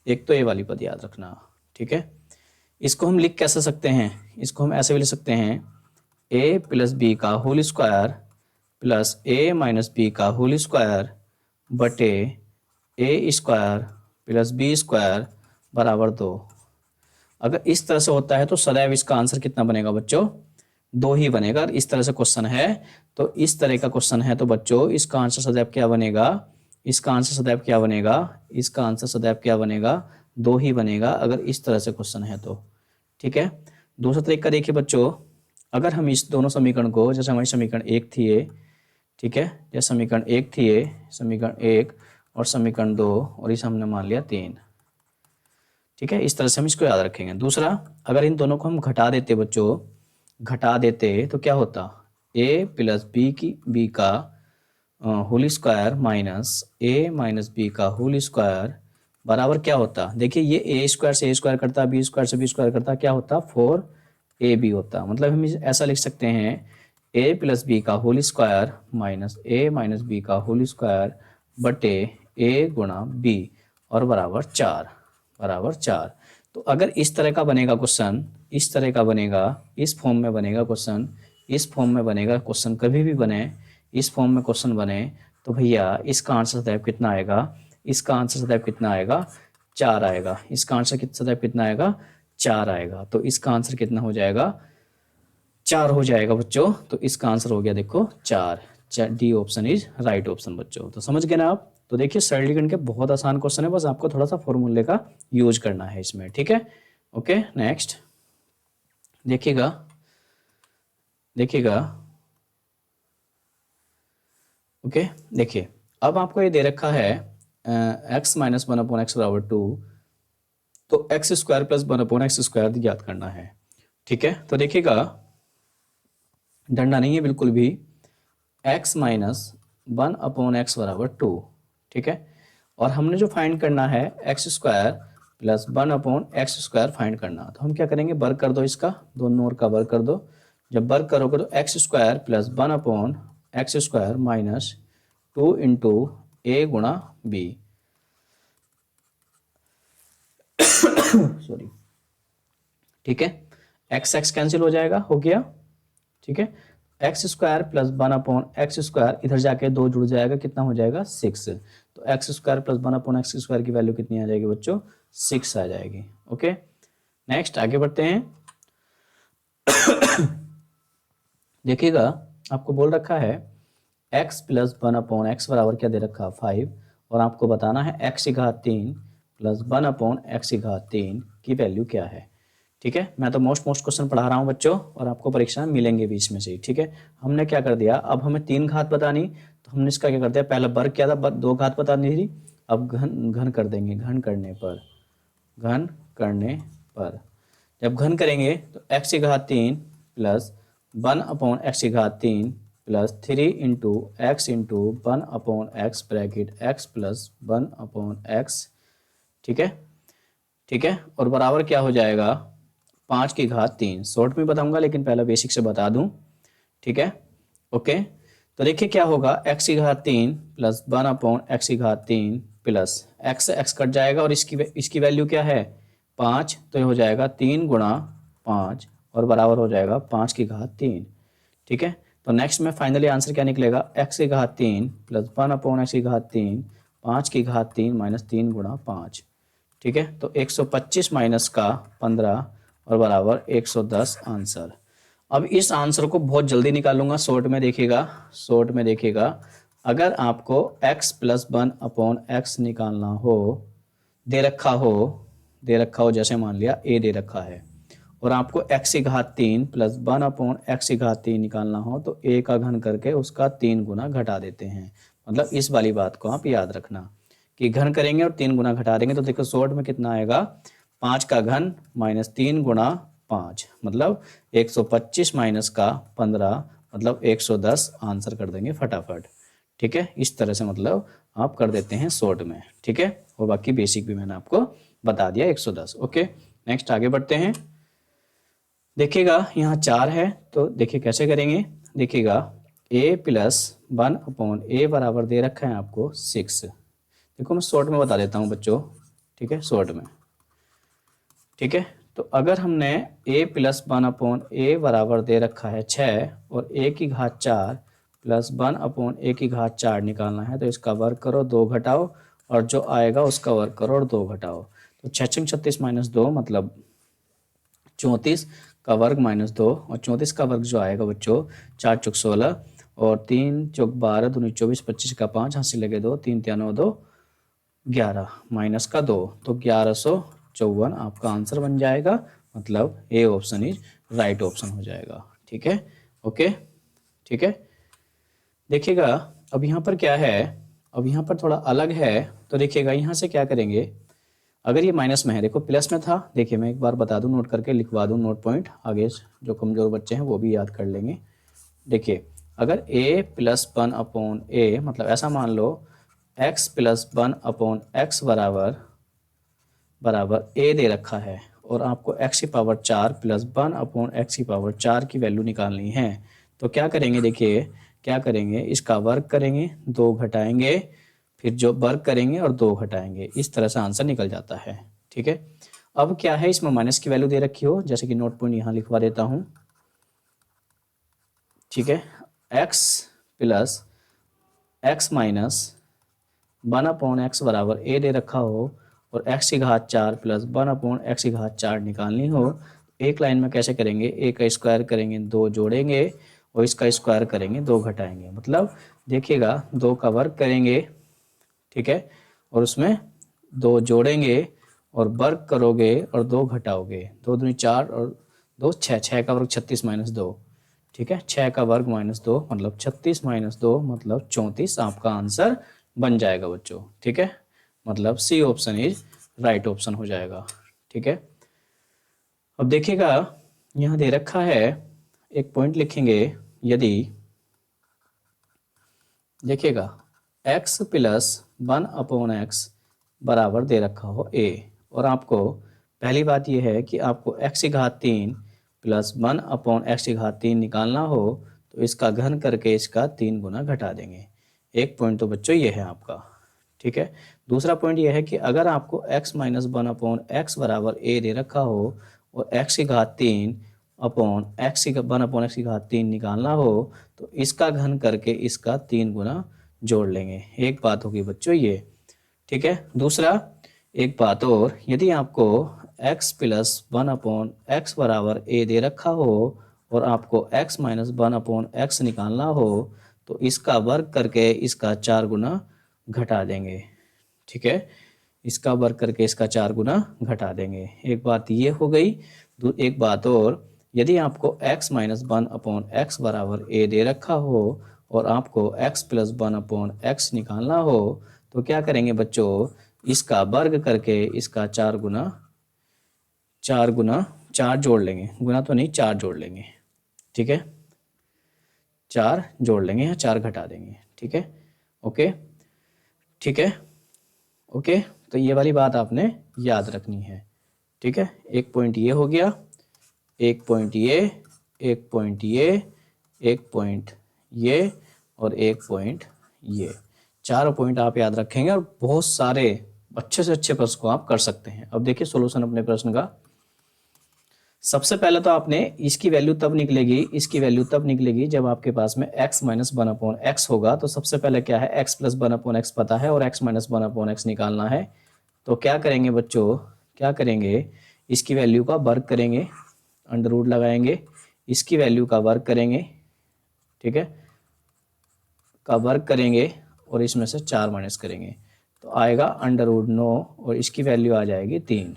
एक तो ये वाली पद याद रखना। ठीक है, इसको हम लिख कैसे सकते हैं, इसको हम ऐसे भी लिख सकते हैं, ए प्लस बी का होल स्क्वायर प्लस ए माइनस बी का होल स्क्वायर बटे a square plus B square बराबर 2। अगर इस तरह से होता है तो सदैव इसका आंसर कितना बनेगा बच्चों, 2 ही बनेगा। इस तरह से क्वेश्चन है तो इस तरह का क्वेश्चन है तो बच्चों इसका आंसर सदैव क्या बनेगा, इसका आंसर सदैव क्या बनेगा, इसका आंसर सदैव क्या बनेगा, 2 ही बनेगा अगर इस तरह से क्वेश्चन है तो। ठीक है, दूसरा तरीका देखिए बच्चों, अगर हम इस दोनों समीकरण को, जैसे हमारी समीकरण 1 थी ये, ठीक है, जैसे समीकरण 1 थी ये, समीकरण 1 और समीकरण 2 और इसे हमने मान लिया 3। ठीक है, इस तरह से हम इसको याद रखेंगे। दूसरा, अगर इन दोनों को हम घटा देते बच्चों, घटा देते तो क्या होता, ए प्लस बी का होल स्क्वायर माइनस ए माइनस बी का होल स्क्वायर बराबर क्या होता, देखिए ये ए स्क्वायर से ए स्क्वायर करता, बी स्क्वायर से बी स्क्वायर करता, क्या होता, 4ab होता। मतलब हम ऐसा लिख सकते हैं, ए प्लस बी का होल स्क्वायर माइनस ए माइनस बी का होल स्क्वायर बटे ए गुणा बी और बराबर 4, बराबर 4। तो अगर इस तरह का बनेगा क्वेश्चन, इस तरह का बनेगा, इस फॉर्म में बनेगा क्वेश्चन, इस फॉर्म में बनेगा क्वेश्चन, कभी भी बने इस फॉर्म में क्वेश्चन बने, तो भैया इसका आंसर सदैव कितना आएगा, इसका आंसर सदैव कितना आएगा, 4 आएगा। इसका आंसर सदैव कितना आएगा, 4 आएगा। तो इसका आंसर कितना हो जाएगा, 4 हो जाएगा बच्चों। तो इसका आंसर हो गया देखो 4। D option is right option बच्चों। तो समझ गए ना आप। तो देखिए सरलीकरण के बहुत आसान क्वेश्चन है, बस आपको थोड़ा सा फॉर्मूले का यूज करना है इसमें, ठीक है। ओके नेक्स्ट देखिएगा, देखिएगा ओके देखिए, अब आपको ये दे रखा है x माइनस 1/x बराबर 2, तो X square plus 1/x square ज्ञात करना है, ठीक है। तो देखिएगा डंडा नहीं है बिल्कुल भी, x माइनस 1/x बराबर 2, ठीक है। और हमने जो फाइंड करना है x square plus 1/x square find करना। तो हम क्या करेंगे, वर्क कर दो इसका, दोनों ओर का वर्क कर दो। जब वर्क करोगे तो X square plus 1/x square minus 2 into A गुणा बी, सॉरी, ठीक है। एक्स एक्स कैंसिल हो जाएगा, हो गया, ठीक है। X square plus 1/x square, इधर जाके 2 जुड़ जाएगा, कितना हो जाएगा 6। तो X square plus 1/x square की वैल्यू कितनी आ जाएगी बच्चों, 6 आ जाएगी। ओके नेक्स्ट आगे बढ़ते हैं। देखिएगा आपको बोल रखा है x प्लस 1/x बराबर क्या दे रखा है 5, और आपको बताना है x की घात 3 प्लस 1/x की घात 3 की वैल्यू क्या है, ठीक है। मैं तो मोस्ट क्वेश्चन पढ़ा रहा हूँ बच्चों, और आपको परीक्षा में मिलेंगे बीच में से, ठीक है। हमने क्या कर दिया, अब हमें 3 घात बतानी, तो हमने इसका क्या कर दिया, पहला वर्ग क्या था, 2 घात बतानी थी, अब घन कर देंगे, घन करने पर जब घन करेंगे तो x की घात 3 प्लस 1/x की घात 3 plus 3 into x into 1/x bracket x plus 1/x, ठीक है, ठीक है। और बराबर क्या हो जाएगा 5 की घात 3। शॉर्ट में बताऊंगा लेकिन पहले बेसिक से बता दूं, ठीक है। ओके तो देखिए क्या होगा, x की घात 3 प्लस 1/x की घात 3 प्लस x कट जाएगा, और इसकी वैल्यू क्या है 5, तो ये हो जाएगा 3 गुणा 5 और बराबर हो जाएगा 5 की घात 3, ठीक है। तो नेक्स्ट में फाइनली आंसर क्या निकलेगा, x की घात 3 प्लस 1/x की घात 3 5 की घात 3 माइनस 3 गुणा 5, ठीक है। तो 125 माइनस का 15 और बराबर 110 आंसर। अब इस आंसर को बहुत जल्दी निकालूंगा, शॉर्ट में देखिएगा, शॉर्ट में देखिएगा। अगर आपको x प्लस 1/x निकालना हो, दे रखा हो, जैसे मान लिया a दे रखा है, और आपको x की घात 3 प्लस 1/x की घात 3 निकालना हो, तो a का घन करके उसका 3 गुना घटा देते हैं। मतलब इस वाली बात को आप याद रखना कि घन करेंगे और 3 गुना घटा देंगे, तो देखो शॉर्ट में कितना आएगा, 5 का घन माइनस 3 गुणा 5, मतलब 125 माइनस का 15 मतलब 110 आंसर कर देंगे फटाफट, ठीक है। इस तरह से मतलब आप कर देते हैं शॉर्ट में, ठीक है। और बाकी बेसिक भी मैंने आपको बता दिया 110। ओके नेक्स्ट आगे बढ़ते हैं। देखिएगा यहाँ 4 है, तो देखिए कैसे करेंगे, देखिएगा a प्लस 1/a बराबर दे रखा है आपको 6। देखो मैं शॉर्ट में बता देता हूँ बच्चों, ठीक है, शॉर्ट में, ठीक है। तो अगर हमने a प्लस 1/a बराबर दे रखा है 6 और a की घात 4 प्लस 1/a की घात 4 निकालना है, तो इसका वर्ग करो, 2 घटाओ, और जो आएगा उसका वर्ग करो और 2 घटाओ। तो 6 36 माइनस 2 मतलब 34 का वर्ग माइनस 2, और 34 का वर्ग जो आएगा बच्चों 4 चौक 16 और 3 चौक 12 दूनी 24 25 का 5 हाथ से लगे 2 3 3 9 2 11 माइनस का 2, तो 1154 आपका आंसर बन जाएगा। मतलब A option is right option हो जाएगा, ठीक है। ओके ठीक है। देखिएगा अब यहाँ पर क्या है, अब यहाँ पर थोड़ा अलग है, तो देखिएगा यहाँ से क्या करेंगे, अगर ये माइनस में है, देखो प्लस में था, देखिए मैं एक बार बता दूं, नोट करके लिखवा दूं नोट पॉइंट, आगे जो कमज़ोर बच्चे हैं वो भी याद कर लेंगे। देखिए अगर a प्लस 1/a मतलब ऐसा मान लो x प्लस 1/x बराबर a दे रखा है, और आपको x की पावर 4 प्लस 1/x की पावर 4 की वैल्यू निकालनी है, तो क्या करेंगे, देखिए क्या करेंगे, इसका वर्ग करेंगे, 2 घटाएंगे, फिर जो वर्ग करेंगे और 2 घटाएंगे, इस तरह से आंसर निकल जाता है। ठीक है, अब क्या है, इसमें माइनस की वैल्यू दे रखी हो, जैसे कि नोट पॉइंट यहाँ लिखवा देता हूँ। ठीक है, x plus x minus 1/x बराबर a दे रखा हो और x की घात 4 प्लस 1/x की घात 4 निकालनी हो, एक लाइन में कैसे करेंगे, a का स्क्वायर करेंगे, 2 जोड़ेंगे और इसका स्क्वायर करेंगे, 2 घटाएंगे। मतलब देखिएगा 2 का वर्ग करेंगे, ठीक है, और उसमें 2 जोड़ेंगे और वर्ग करोगे और 2 घटाओगे, 2 दूनी 4 और 2 6, 6 का वर्ग 36 माइनस 2। ठीक है, 6 का वर्ग माइनस 2 मतलब 36 माइनस 2 मतलब 34 आपका आंसर बन जाएगा बच्चों। ठीक है, मतलब C option is right option हो जाएगा। ठीक है, अब देखिएगा यहाँ दे रखा है, एक पॉइंट लिखेंगे, यदि देखिएगा x प्लस 1/x बराबर दे रखा हो a, और आपको पहली बात यह है कि आपको x की घात 3 प्लस 1/x की घात 3 निकालना हो, तो इसका घन करके इसका 3 गुना घटा देंगे। एक पॉइंट तो बच्चों ये है आपका। ठीक है, दूसरा पॉइंट यह है कि अगर आपको x माइनस 1/x बराबर a दे रखा हो और x की घात 3 अपॉन एक्स की 1/x की घात 3 निकालना हो, तो इसका घन करके इसका 3 गुना जोड़ लेंगे। एक बात होगी बच्चों ये। ठीक है, दूसरा एक बात और, यदि आपको x प्लस 1/x बराबर a दे रखा हो और आपको x माइनस 1/x निकालना हो, तो इसका वर्ग करके इसका 4 गुना घटा देंगे। ठीक है, इसका वर्ग करके इसका 4 गुना घटा देंगे। एक बात ये हो गई। एक बात और, यदि आपको x माइनस 1/x बराबर a दे रखा हो और आपको x प्लस 1/x निकालना हो, तो क्या करेंगे बच्चों, इसका वर्ग करके इसका 4 गुना 4 जोड़ लेंगे, गुना तो नहीं 4 जोड़ लेंगे। ठीक है, 4 जोड़ लेंगे या 4 घटा देंगे। ठीक है, ओके, ठीक है, ओके, तो ये वाली बात आपने याद रखनी है। ठीक है, एक पॉइंट ये हो गया, एक पॉइंट ये, एक पॉइंट ये, एक पॉइंट ये और एक पॉइंट ये, 4 पॉइंट आप याद रखेंगे और बहुत सारे अच्छे से अच्छे प्रश्न को आप कर सकते हैं। अब देखिए सॉल्यूशन अपने प्रश्न का। सबसे पहले तो आपने इसकी वैल्यू तब निकलेगी, इसकी वैल्यू तब निकलेगी जब आपके पास में x माइनस 1/x होगा। तो सबसे पहले क्या है, x प्लस 1/x पता है और x माइनस 1/x निकालना है। तो क्या करेंगे बच्चों, क्या करेंगे, इसकी वैल्यू का वर्ग करेंगे, अंडर रूट लगाएंगे, इसकी वैल्यू का वर्ग करेंगे, ठीक है, का वर्ग करेंगे और इसमें से 4 माइनस करेंगे, तो आएगा अंडर रूट 9 और इसकी वैल्यू आ जाएगी 3,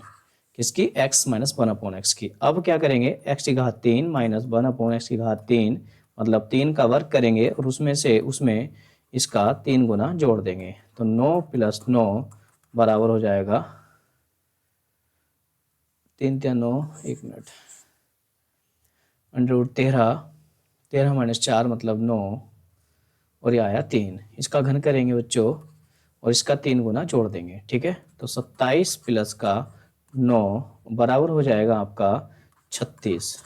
किसकी, x माइनस 1/x की। अब क्या करेंगे, x की घात 3 माइनस 1/x की घात 3 मतलब 3 का वर्ग करेंगे और उसमें इसका 3 गुना जोड़ देंगे, तो 9 प्लस 9 बराबर हो जाएगा 3 3 9, एक मिनट, अंडर रूट 13, 13 माइनस 4 मतलब 9 और ये आया 3, इसका घन करेंगे बच्चों और इसका 3 गुना जोड़ देंगे। ठीक है, तो 27 प्लस का 9 बराबर हो जाएगा आपका 36,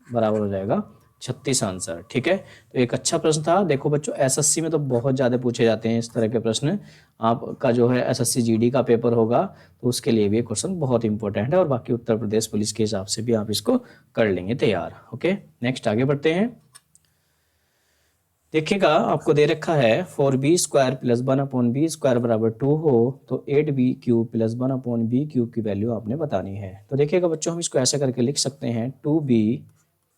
बराबर हो जाएगा 36 आंसर। ठीक है, तो एक अच्छा प्रश्न था। देखो बच्चों एसएससी में तो बहुत ज़्यादा पूछे जाते हैं इस तरह के प्रश्न। आपका जो है एसएससी जीडी का पेपर होगा तो उसके लिए भी ये क्वेश्चन बहुत इंपॉर्टेंट है और बाकी उत्तर प्रदेश पुलिस के हिसाब से भी आप इसको कर लेंगे तैयार। ओके, नेक्स्ट आगे बढ़ते हैं। देखिएगा आपको दे रखा है 4b² प्लस 1/b² बराबर 2 हो, तो 8b³ प्लस 1/b³ की वैल्यू आपने बतानी है। तो देखिएगा बच्चों हम इसको ऐसे करके लिख सकते हैं 2b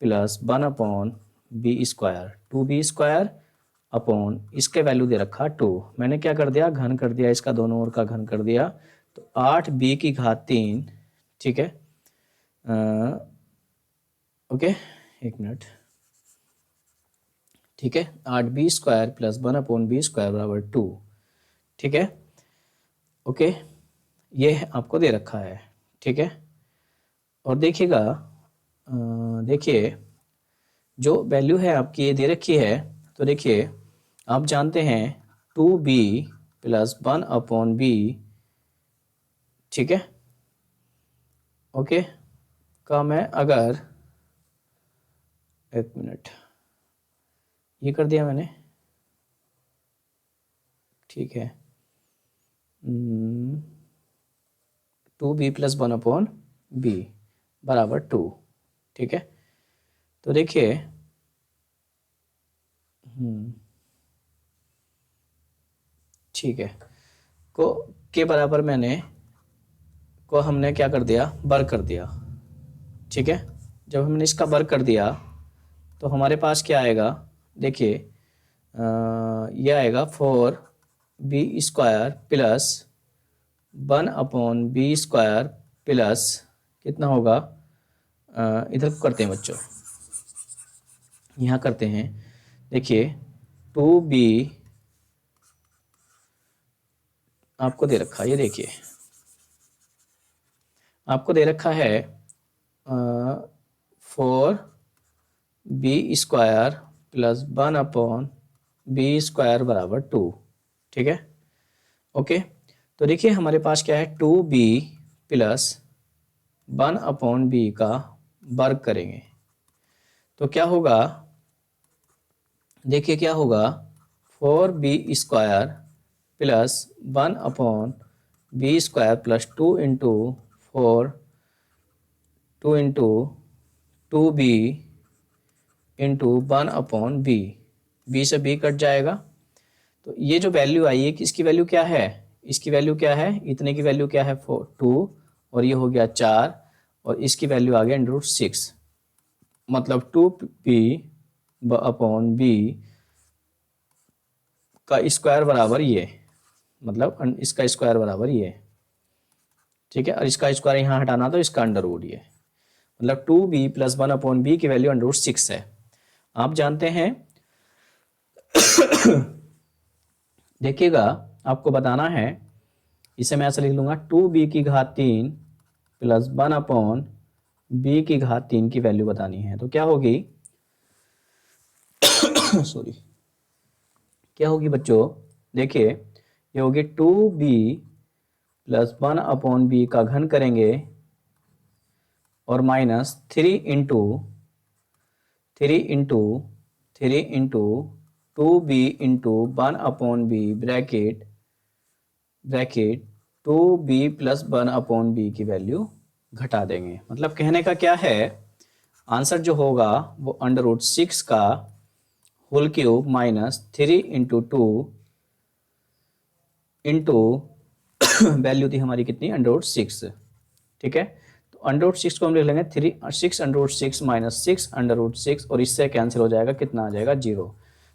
plus 1/b², 2b² upon इसके वैल्यू दे रखा 2, मैंने क्या कर दिया, घन कर दिया, इसका दोनों ओर का घन कर दिया, तो 8b की घात 3। ठीक है, ओके, एक मिनट, ठीक है, 8b² प्लस 1/b² बराबर 2। ठीक है, ओके, ये आपको दे रखा है। ठीक है, और देखिएगा, देखिए जो वैल्यू है आपकी ये दे रखी है, तो देखिए आप जानते हैं 2b प्लस 1/b, ठीक है, ओके, का मैं अगर, एक मिनट, ये कर दिया मैंने, ठीक है। 2b प्लस 1/b बराबर 2, ठीक है। तो देखिए ठीक है, को के बराबर मैंने को हमने क्या कर दिया, वर्ग कर दिया, ठीक है। जब हमने इसका वर्ग कर दिया तो हमारे पास क्या आएगा, देखिए ये आएगा 4b² प्लस 1/b² प्लस कितना होगा, इधर करते हैं बच्चों, यहाँ करते हैं, देखिए 2b आपको दे रखा है, ये देखिए आपको दे रखा है 4b² प्लस 1/b² बराबर 2, ठीक है। ओके, तो देखिए हमारे पास क्या है, 2b प्लस 1/b का वर्ग करेंगे तो क्या होगा, देखिए क्या होगा, 4b² plus 1/b² plus 2 into 4 2 into 2b into 1/b, b से b कट जाएगा। तो ये जो वैल्यू आई है, इसकी वैल्यू क्या है, इसकी वैल्यू क्या है, इतने की वैल्यू क्या है 2, और ये हो गया 4, और इसकी वैल्यू आ गया √6, मतलब 2b/b का स्क्वायर बराबर ये, मतलब इसका स्क्वायर बराबर ये, ठीक है। और इसका स्क्वायर यहाँ हटाना तो इसका अंडर रूट ये, मतलब 2b प्लस 1/b की वैल्यू √6 है। आप जानते हैं देखिएगा आपको बताना है, इसे मैं ऐसा लिख लूंगा 2b³ प्लस 1/b³ की वैल्यू बतानी है, तो क्या होगी सॉरी, क्या होगी बच्चों, देखिए ये होगी 2b प्लस 1/b का घन करेंगे और minus 3 into 2b into 1/b bracket 2b plus 1/b की वैल्यू घटा देंगे। मतलब कहने का क्या है, आंसर जो होगा वो √6 का whole cube minus 3 into 2 into value थी हमारी कितनी, √6, ठीक है। तो √6 को हम लिख लेंगे 6 माइनस 6 और इससे कैंसिल हो जाएगा, कितना आ जाएगा 0।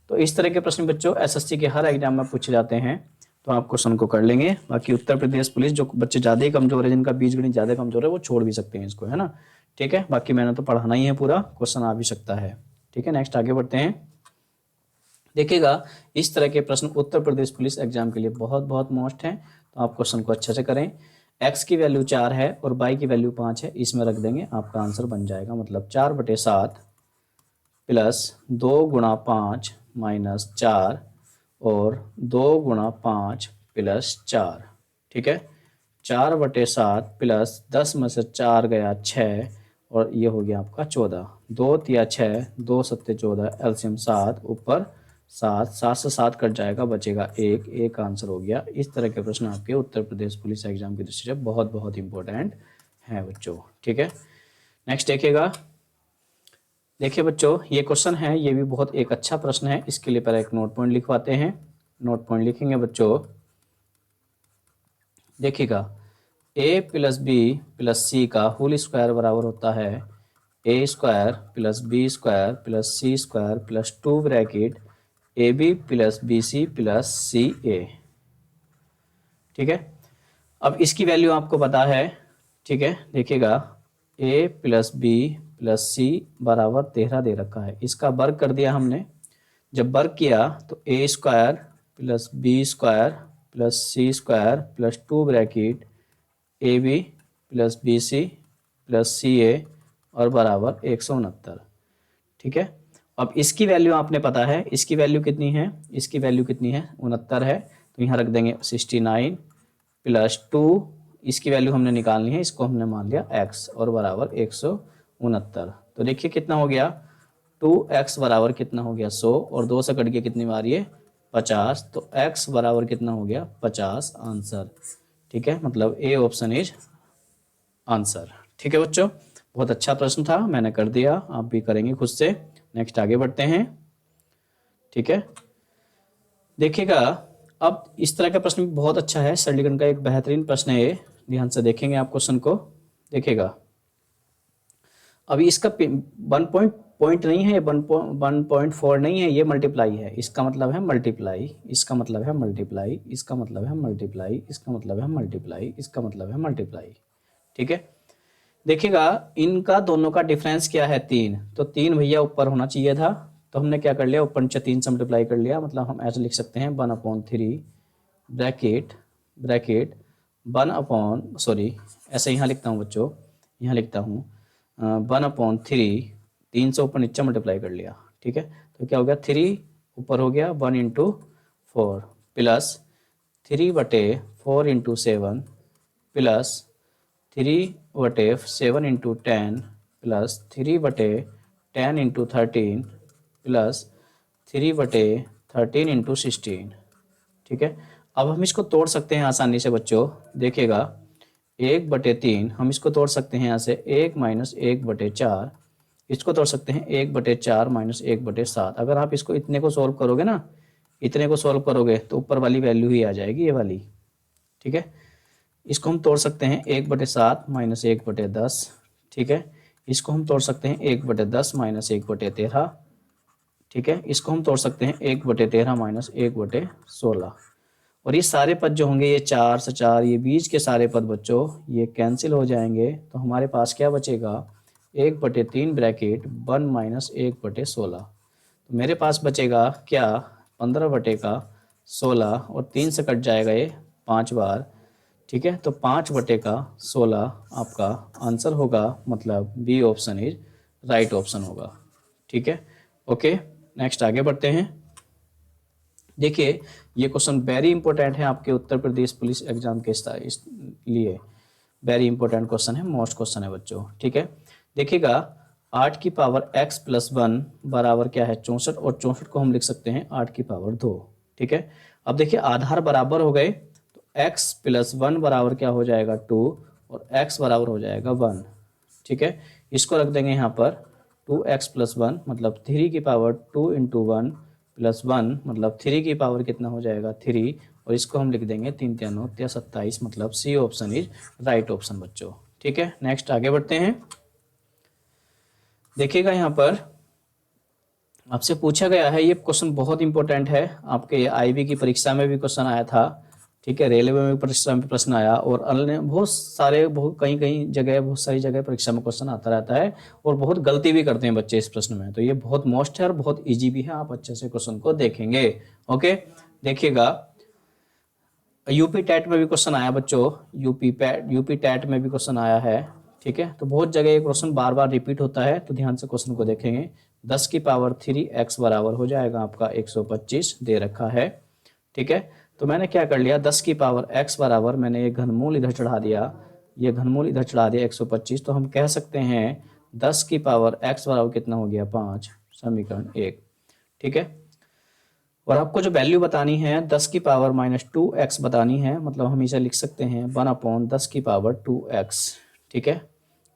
तो इस तरह के प्रश्न बच्चों एसएससी के हर एग्जाम में पूछे जाते हैं, तो आप क्वेश्चन को कर लेंगे। बाकी उत्तर प्रदेश पुलिस जो बच्चे ज़्यादा ही कमजोर है, जिनका बीजगणित ज़्यादा कमजोर है, वो छोड़ भी सकते हैं इसको, है ना, ठीक है। बाकी मैंने तो पढ़ाना ही है पूरा, क्वेश्चन आ भी सकता है, ठीक है। नेक्स्ट आगे बढ़ते हैं, देखिएगा इस तरह के प्रश्न उत्तर प्रदेश पुलिस एग्जाम के लिए बहुत बहुत मोस्ट हैं, तो आप क्वेश्चन को अच्छे से करें। x की वैल्यू 4 है और y की वैल्यू 5 है, इसमें रख देंगे, आपका आंसर बन जाएगा, मतलब 4/7 प्लस 2 गुणा 5 माइनस 4 और 2 गुणा 5 प्लस 4, ठीक है। 4/7 प्लस 10 में से 4 गया 6 और ये हो गया आपका 14, 2 तिया 6, 2 सत्ते 14, एलसीएम 7, ऊपर 7 से 7 कट जाएगा, बचेगा 1 आंसर हो गया। इस तरह के प्रश्न आपके उत्तर प्रदेश पुलिस एग्जाम की दृष्टि से बहुत बहुत इंपॉर्टेंट है बच्चों, ठीक है। नेक्स्ट देखिएगा, देखिए बच्चों ये क्वेश्चन है, ये भी बहुत एक अच्छा प्रश्न है, इसके लिए पहले एक नोट पॉइंट लिखवाते हैं। नोट पॉइंट लिखेंगे बच्चों, देखिएगा a plus B plus c का होल स्क्वायर बराबर होता है a² plus b² plus c² plus 2 bracket ab plus bc plus ca, ठीक है। अब इसकी वैल्यू आपको पता है, ठीक है। देखिएगा a प्लस बी प्लस सी बराबर 13 दे रखा है, इसका वर्ग कर दिया हमने, जब वर्ग किया तो a² plus b² plus c² plus 2 bracket ab plus bc plus ca और बराबर 169, ठीक है। अब इसकी वैल्यू आपने पता है, इसकी वैल्यू कितनी है, इसकी वैल्यू कितनी है 69 है, तो यहाँ रख देंगे 69 प्लस 2, इसकी वैल्यू हमने निकालनी है, इसको हमने मान लिया x और बराबर 169। तो देखिए कितना हो गया 2x बराबर कितना हो गया 100 और 2 से कट के कितनी बार ये 50, तो x बराबर कितना हो गया 50 आंसर। ठीक है, मतलब ए ऑप्शन इज आंसर। ठीक है बच्चों, बहुत अच्छा प्रश्न था, मैंने कर दिया, आप भी करेंगे खुद से। नेक्स्ट आगे बढ़ते हैं। ठीक है, देखिएगा अब इस तरह का प्रश्न भी बहुत अच्छा है, सरलीकरण का एक बेहतरीन प्रश्न है ये, ध्यान से देखेंगे आप क्वेश्चन को। देखिएगा अभी इसका पॉइंट नहीं है, 1.4 नहीं है, ये मल्टीप्लाई है, इसका मतलब है मल्टीप्लाई, इसका मतलब है मल्टीप्लाई, इसका मतलब है मल्टीप्लाई, इसका मतलब है मल्टीप्लाई, इसका मतलब है मल्टीप्लाई। ठीक है, देखिएगा इनका दोनों का डिफरेंस क्या है 3, तो 3 भैया ऊपर होना चाहिए था, तो हमने क्या कर लिया ऊपर नीचे 3 से मल्टीप्लाई कर लिया, मतलब हम ऐसे लिख सकते हैं 1/3 ब्रैकेट ब्रैकेट 1 सॉरी ऐसे यहाँ लिखता हूँ बच्चों, यहाँ लिखता हूँ 1/3, 3 से ऊपर नीचे मल्टीप्लाई कर लिया। ठीक है, तो क्या हो गया 3 ऊपर हो गया 1/4 प्लस 3/4 × 7 प्लस 3/7 × 10 प्लस 3/10 × 13 प्लस 3/13 × 16। ठीक है, अब हम इसको तोड़ सकते हैं आसानी से बच्चों, देखिएगा 1/3 हम इसको तोड़ सकते हैं यहाँ से 1 - 1/4, इसको तोड़ सकते हैं 1/4 - 1/7। अगर आप इसको इतने को सॉल्व करोगे ना, इतने को सॉल्व करोगे तो ऊपर वाली वैल्यू ही आ जाएगी, ये वाली। ठीक है, इसको हम तोड़ सकते हैं 1/7 - 1/10। ठीक है, इसको हम तोड़ सकते हैं 1/10 - 1/13। ठीक है, इसको हम तोड़ सकते हैं 1/13 - 1/16। और ये सारे पद जो होंगे, ये 4 से 4, ये बीच के सारे पद बच्चों ये कैंसिल हो जाएंगे, तो हमारे पास क्या बचेगा 1/3 ब्रैकेट 1 - 1/16। तो मेरे पास बचेगा क्या 15/16 और 3 से कट जाएगा ये 5 बार। ठीक है, तो 5/16 आपका आंसर होगा, मतलब B option is right option होगा। ठीक है, ओके नेक्स्ट आगे बढ़ते हैं। देखिए ये क्वेश्चन वेरी इंपॉर्टेंट है आपके उत्तर प्रदेश पुलिस एग्जाम के लिए, वेरी इंपॉर्टेंट क्वेश्चन है, मोस्ट क्वेश्चन है बच्चों। ठीक है, देखिएगा 8 की पावर x + 1 बराबर क्या है 64, और 64 को हम लिख सकते हैं 8 की पावर 2। ठीक है, अब देखिए आधार बराबर हो गए, तो x + 1 बराबर क्या हो जाएगा 2 और x बराबर हो जाएगा 1। ठीक है, इसको रख देंगे यहाँ पर 2x + 1 मतलब 3 की पावर 2 × 1 + 1 मतलब 3 की पावर कितना हो जाएगा 3, और इसको हम लिख देंगे 3 × 3 = 27, मतलब C option is right option बच्चों। ठीक है, नेक्स्ट आगे बढ़ते हैं। देखिएगा यहाँ पर आपसे पूछा गया है, ये क्वेश्चन बहुत इंपॉर्टेंट है, आपके आईबी की परीक्षा में भी क्वेश्चन आया था। ठीक है, रेलवे में परीक्षा में प्रश्न आया, और अन्य बहुत सारे कहीं कहीं जगह बहुत सारी जगह परीक्षा में क्वेश्चन आता रहता है, और बहुत गलती भी करते हैं बच्चे इस प्रश्न में, तो ये बहुत मोस्ट है और बहुत ईजी भी है, आप अच्छे से क्वेश्चन को देखेंगे। ओके, देखिएगा यूपी टेट में भी क्वेश्चन आया बच्चों, यूपी टेट में भी क्वेश्चन आया है। ठीक है, तो बहुत जगह ये क्वेश्चन बार बार रिपीट होता है, तो ध्यान से क्वेश्चन को देखेंगे। 10 की पावर 3 x बराबर हो जाएगा आपका 125 दे रखा है। ठीक है, तो मैंने क्या कर लिया 10 की पावर x बराबर, मैंने ये घनमूल इधर चढ़ा दिया, ये घनमूल इधर चढ़ा दिया 125, तो हम कह सकते हैं 10 की पावर x बराबर कितना हो गया 5, समीकरण 1। ठीक है, और आपको जो वैल्यू बतानी है 10 की पावर -2x बतानी है, मतलब हम इसे लिख सकते हैं 1/10 की पावर 2x। ठीक है,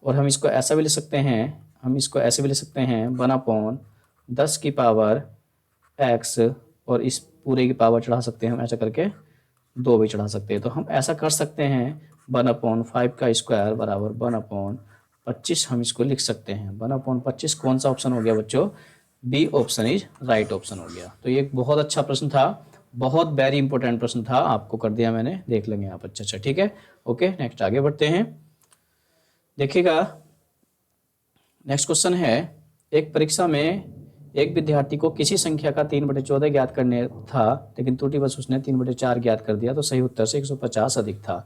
और हम इसको ऐसा भी लिख सकते हैं, हम इसको ऐसे भी लिख सकते हैं 1/10 की पावर x, और इस पूरे की पावर चढ़ा सकते हैं हम ऐसा करके 2 भी चढ़ा सकते हैं, तो हम ऐसा कर सकते हैं 1/5 का स्क्वायर बराबर 1/25 हम इसको लिख सकते हैं। 1/25 कौन सा ऑप्शन हो गया बच्चों, B option is right option हो गया। तो ये एक बहुत अच्छा प्रश्न था, बहुत वेरी इंपॉर्टेंट प्रश्न था, आपको कर दिया मैंने, देख लेंगे आप अच्छा अच्छा। ठीक है, ओके नेक्स्ट आगे बढ़ते हैं। देखिएगा नेक्स्ट क्वेश्चन है, एक परीक्षा में एक विद्यार्थी को किसी संख्या का 3/14 ज्ञात करने था, लेकिन त्रुटिवश उसने 3/4 ज्ञात कर दिया, तो सही उत्तर से 150 अधिक था।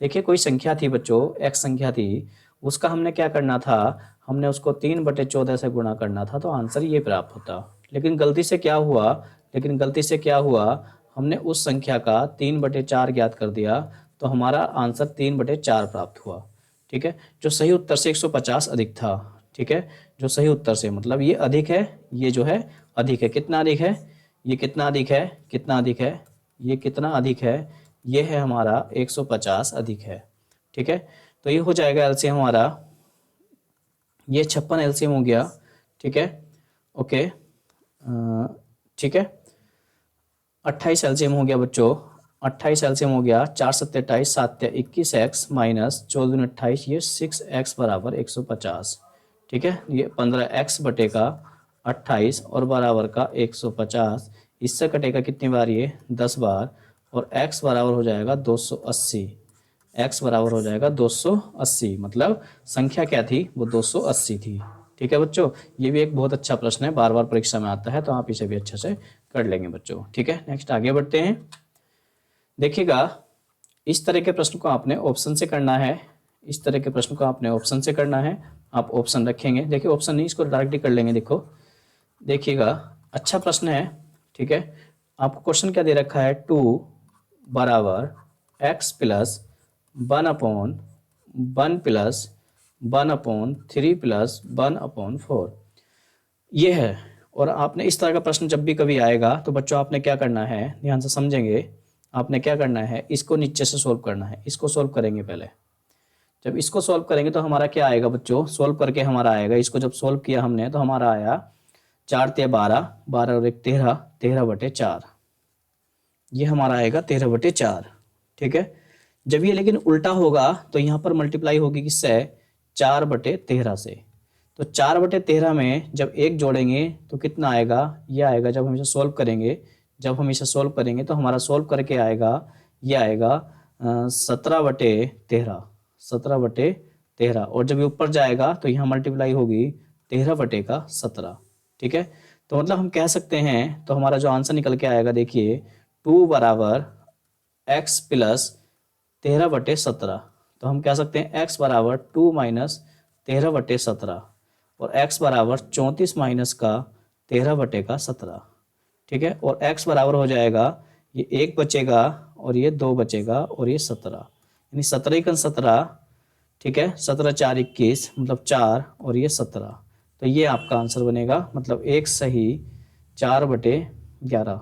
देखिए कोई संख्या थी बच्चों, x संख्या थी, उसका हमने क्या करना था, हमने उसको 3/14 से गुणा करना था, तो आंसर ये प्राप्त होता। लेकिन गलती से क्या हुआ, हमने उस संख्या का 3/4 ज्ञात कर दिया, तो हमारा आंसर 3/4 प्राप्त हुआ। ठीक है, जो सही उत्तर से 150 अधिक था। ठीक है, जो सही उत्तर से मतलब ये अधिक है, ये जो है अधिक है, कितना अधिक है, ये कितना अधिक है, कितना अधिक है, ये कितना अधिक है, ये है हमारा 150 अधिक है। ठीक है, तो ये हो जाएगा एलसीएम हमारा, ये 56 एलसीएम हो गया। ठीक है, ओके, ठीक है, 28 एलसीएम हो गया बच्चों, 28 एलसीएम हो गया, 4 सत्ते 28, 7 21 एक्स माइनस 14 दूनी 28, ये 6 एक्स बराबर 150। ठीक है, ये 15 एक्स बटे का 28 और बराबर का 150, इससे कटेगा कितनी बार, ये 10 बार, और x बराबर हो जाएगा 280, x बराबर हो जाएगा 280, मतलब संख्या क्या थी, वो 280 थी। ठीक है बच्चों, ये भी एक बहुत अच्छा प्रश्न है, बार बार परीक्षा में आता है, तो आप इसे भी अच्छे से कर लेंगे बच्चों। ठीक है, नेक्स्ट आगे बढ़ते हैं। देखिएगा, इस तरह के प्रश्न को आपने ऑप्शन से करना है, इस तरह के प्रश्न को आपने ऑप्शन से करना है। आप ऑप्शन रखेंगे, देखिए ऑप्शन नहीं, इसको डायरेक्टली कर लेंगे। देखो देखिएगा, अच्छा प्रश्न है। ठीक है, आपको क्वेश्चन क्या दे रखा है, 2 बराबर x प्लस 1/1 प्लस 1/3 प्लस 1/4, ये है। और आपने इस तरह का प्रश्न जब भी कभी आएगा तो बच्चों आपने क्या करना है, ध्यान से समझेंगे, आपने क्या करना है, इसको नीचे से सोल्व करना है। इसको सोल्व करेंगे पहले, जब इसको सोल्व करेंगे तो हमारा क्या आएगा बच्चों, सोल्व करके हमारा आएगा, इसको जब सोल्व किया हमने तो हमारा आया 4 × 12, 12 और 1 13, 13/4, ये हमारा आएगा 13/4। ठीक है, जब ये लेकिन उल्टा होगा तो यहाँ पर मल्टीप्लाई होगी किससे, 4/13 से। तो 4/13 में जब 1 जोड़ेंगे तो कितना आएगा, ये आएगा। जब हम इसे सोल्व करेंगे, जब हम इसे सोल्व करेंगे तो हमारा सोल्व करके आएगा, ये आएगा 17/13, 17/13, और जब ये ऊपर जाएगा तो यहाँ मल्टीप्लाई होगी 13/17। ठीक है, तो मतलब हम कह सकते हैं, तो हमारा जो आंसर निकल के आएगा, देखिए 2 बराबर x प्लस 13/17, तो हम कह सकते हैं x बराबर 2 माइनस 13/17 और x बराबर 34 माइनस का 13/17। ठीक है, और x बराबर हो जाएगा, ये 1 बचेगा और ये 2 बचेगा और ये 17, यानी 17×17। ठीक है, 17 4 21, मतलब 4 और ये 17, तो ये आपका आंसर बनेगा, मतलब एक सही 4/11,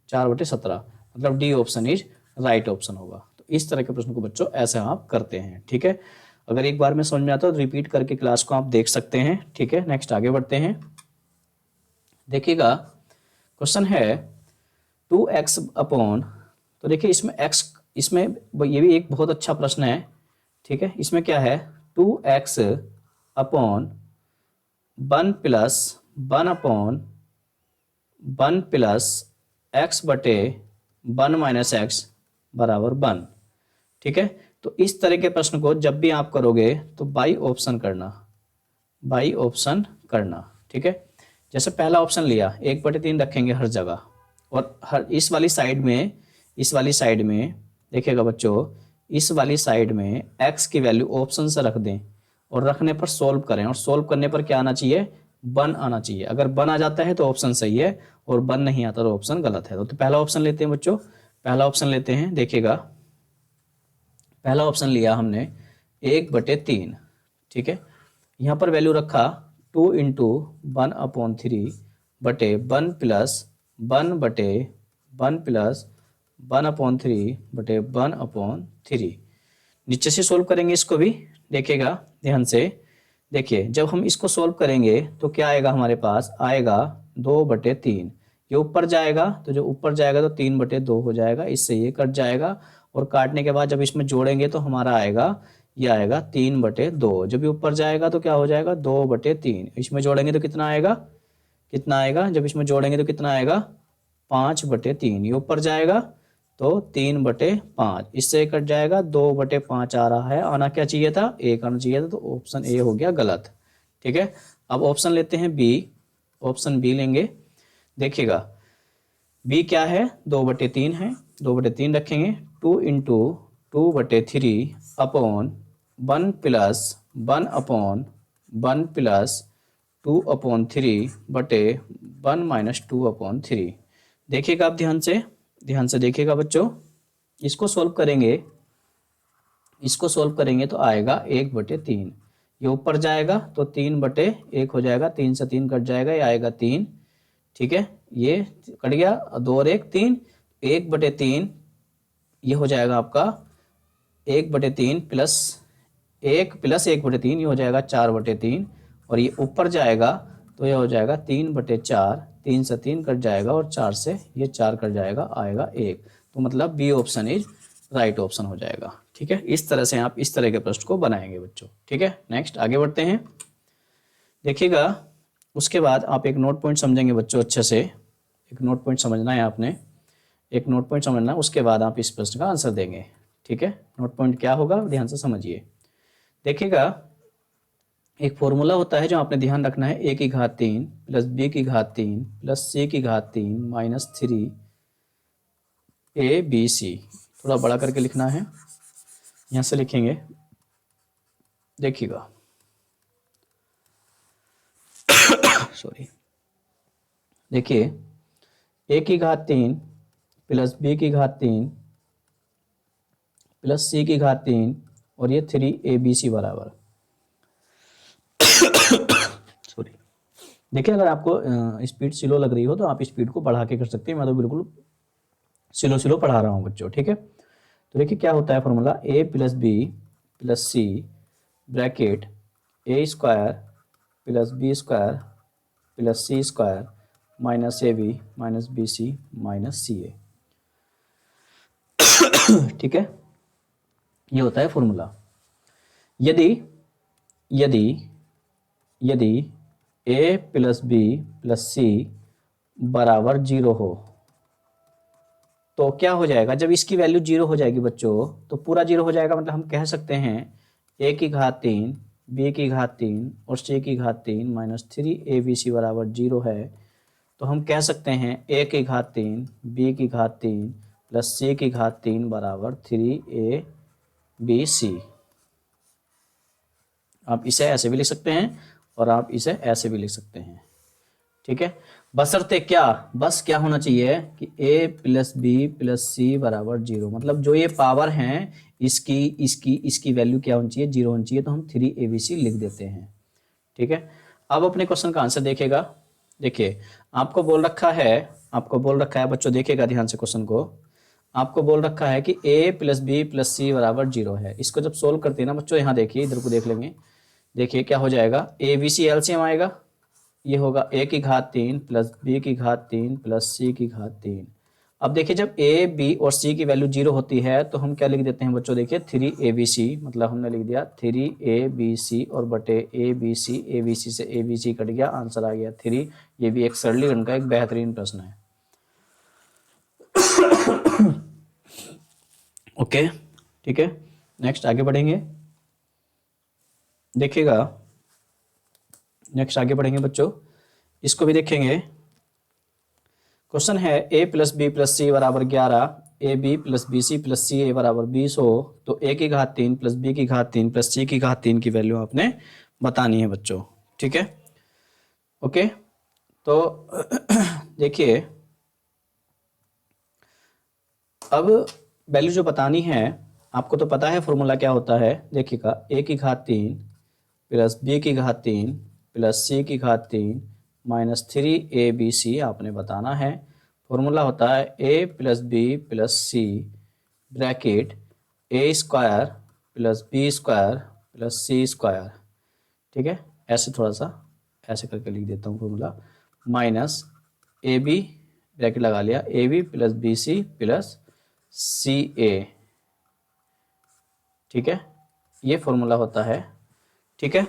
4/17, मतलब D option is right option होगा। तो इस तरह के प्रश्न को बच्चों ऐसे आप करते हैं। ठीक है, अगर एक बार में समझ में आता है तो रिपीट करके क्लास को आप देख सकते हैं। ठीक है, नेक्स्ट आगे बढ़ते हैं। देखिएगा, क्वेश्चन है 2x अपॉन, तो देखिए इसमें x, इसमें ये भी एक बहुत अच्छा प्रश्न है। ठीक है, इसमें क्या है, 2x upon 1 plus 1/1 plus x/1 minus x बराबर 1। ठीक है, तो इस तरह के प्रश्न को जब भी आप करोगे तो बाई ऑप्शन करना, बाई ऑप्शन करना। ठीक है, जैसे पहला ऑप्शन लिया, 1/3 रखेंगे हर जगह, और हर इस वाली साइड में, इस वाली साइड में देखिएगा बच्चों, इस वाली साइड में x की वैल्यू ऑप्शन से रख दें और रखने पर सोल्व करें, और सोल्व करने पर क्या आना चाहिए, 1 आना चाहिए। अगर 1 आ जाता है तो ऑप्शन सही है, और 1 नहीं आता तो ऑप्शन गलत है। तो पहला ऑप्शन लेते हैं बच्चों, पहला ऑप्शन लेते हैं। देखिएगा, पहला ऑप्शन लिया हमने 1/3। ठीक है, यहाँ पर वैल्यू रखा 2 × 1/3 बटे 1 प्लस 1/1 प्लस 1/3 बटे 1/3। नीचे से सोल्व करेंगे इसको भी, देखिएगा ध्यान से, देखिए जब हम इसको सोल्व करेंगे तो क्या आएगा, हमारे पास आएगा 2/3। ये ऊपर जाएगा तो जो ऊपर जाएगा तो 3/2 हो जाएगा, इससे ये कट जाएगा, और काटने के बाद जब इसमें जोड़ेंगे तो हमारा आएगा, ये आएगा 3/2। जब ये ऊपर जाएगा तो क्या हो जाएगा, 2/3। इसमें जोड़ेंगे तो कितना आएगा, कितना आएगा, जब इसमें जोड़ेंगे तो कितना आएगा, 5/3। ये ऊपर जाएगा तो 3/5, इससे कट जाएगा, 2/5 आ रहा है, आना क्या चाहिए था, 1 आना चाहिए था, तो ऑप्शन ए हो गया गलत। ठीक है, अब ऑप्शन लेते हैं बी, ऑप्शन बी लेंगे। देखिएगा, बी क्या है, 2/3 है, 2/3 रखेंगे, 2 × 2/3 अपॉन 1 प्लस 1/1 प्लस 2/3 बटे 1 माइनस 2/3। देखिएगा आप ध्यान से देखिएगा बच्चों, इसको सोल्व करेंगे, इसको सोल्व करेंगे तो आएगा 1/3, ये ऊपर जाएगा तो 3/1 हो जाएगा, 3 से 3 कट जाएगा, ये आएगा 3, ठीक है, ये कट गया, 2 और 1 3, 1/3 ये हो जाएगा आपका 1/3 प्लस 1/3 ये हो जाएगा 4/3, और ये ऊपर जाएगा तो ये हो जाएगा 3/4, 3 से 3 कट जाएगा और 4 से ये 4 कट जाएगा, आएगा 1। तो मतलब B option is right option हो जाएगा, ठीक है। इस तरह से आप इस तरह के प्रश्न को बनाएंगे बच्चों, ठीक है। नेक्स्ट आगे बढ़ते हैं, देखिएगा उसके बाद आप एक नोट पॉइंट समझेंगे बच्चों, अच्छे से एक नोट पॉइंट समझना है आपने, एक नोट पॉइंट समझना, उसके बाद आप इस प्रश्न का आंसर देंगे, ठीक है। नोट पॉइंट क्या होगा ध्यान से समझिए। देखिएगा एक फॉर्मूला होता है जो आपने ध्यान रखना है, a की घात 3 प्लस b की घात 3 प्लस c की घात 3 माइनस 3abc। थोड़ा बड़ा करके लिखना है, यहाँ से लिखेंगे, देखिएगा सॉरी, देखिए a की घात 3 प्लस b की घात 3 प्लस c की घात 3 और ये 3abc बराबर, सॉरी, देखिए अगर आपको स्पीड स्लो लग रही हो तो आप स्पीड को बढ़ा के कर सकते हैं, मैं तो बिल्कुल स्लो स्लो पढ़ा रहा हूँ बच्चों, ठीक है। तो देखिए क्या होता है formula, a plus B plus C bracket a square plus B square plus C square minus A B minus B C minus C A, ठीक है, ये होता है फॉर्मूला। यदि यदि यदि a प्लस बी प्लस सी बराबर 0 हो तो क्या हो जाएगा, जब इसकी वैल्यू 0 हो जाएगी बच्चों तो पूरा 0 हो जाएगा, मतलब हम कह सकते हैं a की घात 3 b की घात 3 और c की घात 3 माइनस 3abc बराबर 0 है, तो हम कह सकते हैं a की घात 3 b की घात 3 प्लस c की घात 3 बराबर 3abc। आप इसे ऐसे भी लिख सकते हैं और आप इसे ऐसे भी लिख सकते हैं, ठीक है। बशर्ते क्या, बस क्या होना चाहिए कि a प्लस बी प्लस सी बराबर 0, मतलब जो ये पावर हैं इसकी इसकी इसकी वैल्यू क्या होनी चाहिए, 0 होनी चाहिए, तो हम 3abc लिख देते हैं, ठीक है। अब अपने क्वेश्चन का आंसर देखेगा, देखिए आपको बोल रखा है बच्चों, देखिएगा ध्यान से क्वेश्चन को, आपको बोल रखा है कि a प्लस बी प्लस सी बराबर 0 है। इसको जब सोल्व करते हैं ना बच्चों, यहाँ देखिए इधर को देख लेंगे, देखिए क्या हो जाएगा, ए बी सी एलसीएम आएगा, ये होगा a की घात 3 प्लस b की घात 3 प्लस c की घात 3। अब देखिए जब a b और c की वैल्यू 0 होती है तो हम क्या लिख देते हैं बच्चों, देखिए 3abc, मतलब हमने लिख दिया 3abc और बटे abc से abc कट गया, आंसर आ गया 3। ये भी एक सरलीकरण का एक बेहतरीन प्रश्न है, ओके, ठीक है। नेक्स्ट आगे बढ़ेंगे, देखिएगा नेक्स्ट आगे बढ़ेंगे बच्चों, इसको भी देखेंगे। क्वेश्चन है a प्लस बी प्लस सी बराबर 11, A B plus B C plus सी ए बराबर 20 हो तो a की घात 3 प्लस b की घात 3 प्लस c की घात 3 की वैल्यू आपने बतानी है बच्चों, ठीक है, ओके। तो देखिए अब वैल्यू जो बतानी है आपको तो पता है फॉर्मूला क्या होता है, देखिएगा a की घात 3 प्लस b की घात 3 प्लस c की घात 3 माइनस 3abc आपने बताना है। फॉर्मूला होता है a plus B plus C bracket a square plus B square plus C square, ठीक है, ऐसे थोड़ा सा ऐसे करके लिख देता हूँ formula, minus A B bracket लगा लिया, A B plus B C plus C A, ठीक है, ये फॉर्मूला होता है, ठीक है।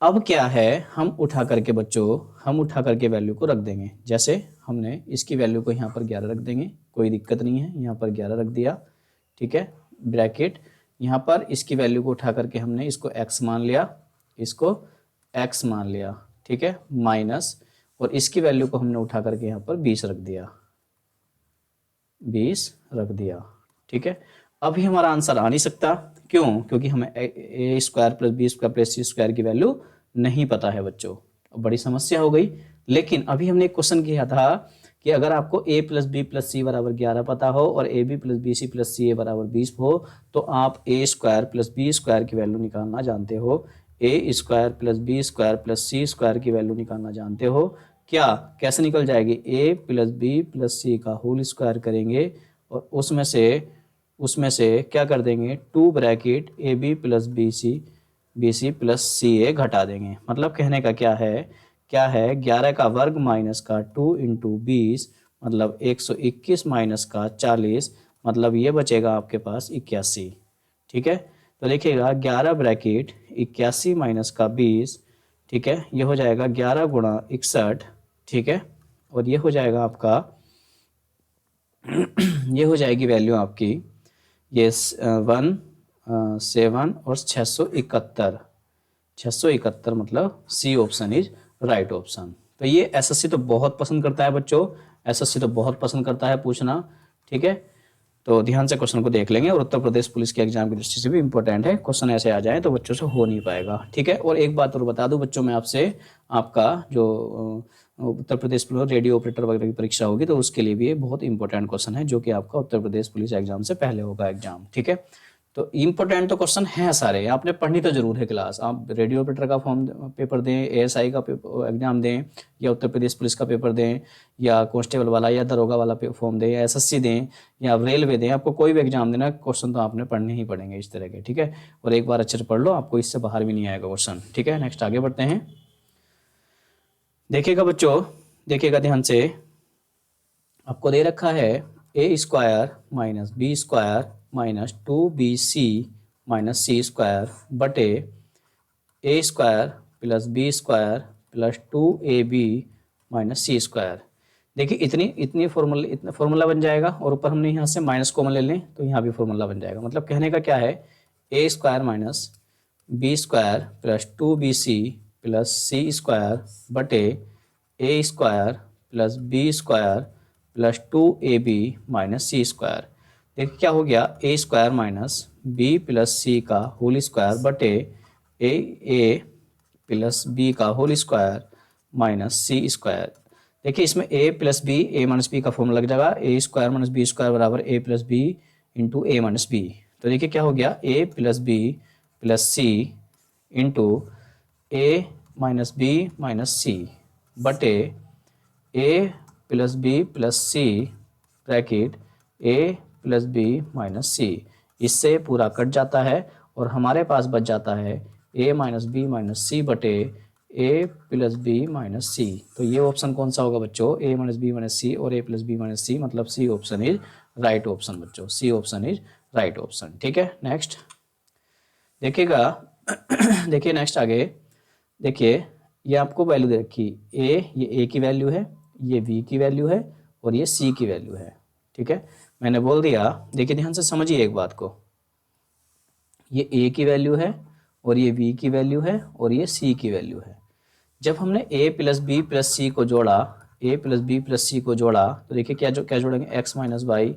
अब क्या है, हम उठा करके बच्चों हम उठा करके वैल्यू को रख देंगे, जैसे हमने इसकी वैल्यू को यहाँ पर 11 रख देंगे, कोई दिक्कत नहीं है, यहाँ पर 11 रख दिया, ठीक है, ब्रैकेट यहाँ पर इसकी वैल्यू को उठा करके हमने इसको x मान लिया, इसको x मान लिया, ठीक है, माइनस, और इसकी वैल्यू को हमने उठा करके यहाँ पर 20 रख दिया, 20 रख दिया, ठीक है। अभी हमारा आंसर आ नहीं सकता, क्यों, क्योंकि हमें a square plus B square plus C square की वैल्यू नहीं पता है बच्चों, बड़ी समस्या हो गई। लेकिन अभी हमने एक क्वेश्चन किया था कि अगर आपको a प्लस बी प्लस सी बराबर 11 पता हो और a B plus B C plus सी ए बराबर 20 हो तो आप a square plus B square की वैल्यू निकालना जानते हो, a square plus B square plus C square की वैल्यू निकालना जानते हो। क्या कैसे निकल जाएगी, a plus B plus c का होल स्क्वायर करेंगे और उसमें से क्या कर देंगे, 2 bracket a B plus B C plus C a घटा देंगे। मतलब कहने का क्या है 11 का वर्ग माइनस का 2 इंटू 20 मतलब 121 माइनस का 40 मतलब ये बचेगा आपके पास 81। ठीक है, तो देखिएगा 11 ब्रैकेट 81 माइनस का 20, ठीक है, ये हो जाएगा 11 गुणा 61, ठीक है, और ये हो जाएगा आपका ये हो जाएगी वैल्यू आपकी ये 1 7 और 671 मतलब C option is right option. तो ये एसएससी तो बहुत पसंद करता है बच्चों, एसएससी तो बहुत पसंद करता है पूछना। ठीक है, तो ध्यान से क्वेश्चन को देख लेंगे और उत्तर प्रदेश पुलिस के एग्जाम की दृष्टि से भी इंपॉर्टेंट है, क्वेश्चन ऐसे आ जाए तो बच्चों से हो नहीं पाएगा। ठीक है, और एक बात और बता दूं बच्चों मैं आपसे, आपका जो Uttar Pradesh police radio operator वगैरह की परीक्षा होगी तो उसके लिए भी ये बहुत इंपॉर्टेंट क्वेश्चन है जो कि आपका उत्तर प्रदेश पुलिस एग्जाम से पहले होगा एग्जाम। ठीक है, तो इम्पोर्टेंट तो क्वेश्चन हैं सारे, आपने पढ़नी तो जरूर है क्लास। आप रेडियो ऑपरेटर का फॉर्म पेपर दें, एएसआई का एग्जाम दें, या उत्तर प्रदेश पुलिस का पेपर दें, या कांस्टेबल वाला या दरोगा वाला फॉर्म दें, या एसएससी दें, या रेलवे दें, आपको कोई भी एग्जाम देना क्वेश्चन तो आपने पढ़ने ही पड़ेंगे इस तरह के। ठीक है, और एक बार अच्छे से पढ़ लो, आपको इससे बाहर भी नहीं आएगा क्वेश्चन। ठीक है, नेक्स्ट आगे बढ़ते हैं। देखिएगा बच्चों, देखिएगा ध्यान से, आपको दे रखा है ए square minus B square minus 2bc minus c square बटे a square plus B square plus 2ab minus c square. देखिए इतनी फॉर्मूला बन जाएगा और ऊपर हमने यहाँ से माइनस कॉमन ले लें तो यहाँ भी फॉर्मूला बन जाएगा। मतलब कहने का क्या है, ए square minus B square plus 2bc plus सी स्क्वायर बटे a square plus B square plus 2ab minus c square. देखिए क्या हो गया, a square minus b plus c का होल स्क्वायर बटे ए प्लस बी का whole square minus c square. देखिए इसमें a plus B A minus B का फॉर्मूला लग जाएगा, a square minus B square बराबर a plus b into A minus B. तो देखिए क्या हो गया, ए प्लस बी प्लस सी इंटू ए माइनस बी माइनस सी बटे a plus B plus C bracket A plus b minus सी। इससे पूरा कट जाता है और हमारे पास बच जाता है a minus b minus c बटे a plus b minus c. तो ये ऑप्शन कौन सा होगा बच्चों, a minus b minus c और a plus b minus c, मतलब C option is right option बच्चों, C option is right option. ठीक है, नेक्स्ट देखिएगा देखिए नेक्स्ट आगे देखिए, ये आपको वैल्यू दे रखी ये ए की वैल्यू है, ये बी की वैल्यू है और ये सी की वैल्यू है। ठीक है, मैंने बोल दिया, देखिए ध्यान से समझिए एक बात को, ये ए की वैल्यू है और ये बी की वैल्यू है और ये सी की वैल्यू है। जब हमने A plus B plus C को जोड़ा, A plus B plus C को जोड़ा तो देखिए क्या जोड़ेंगे, X minus Y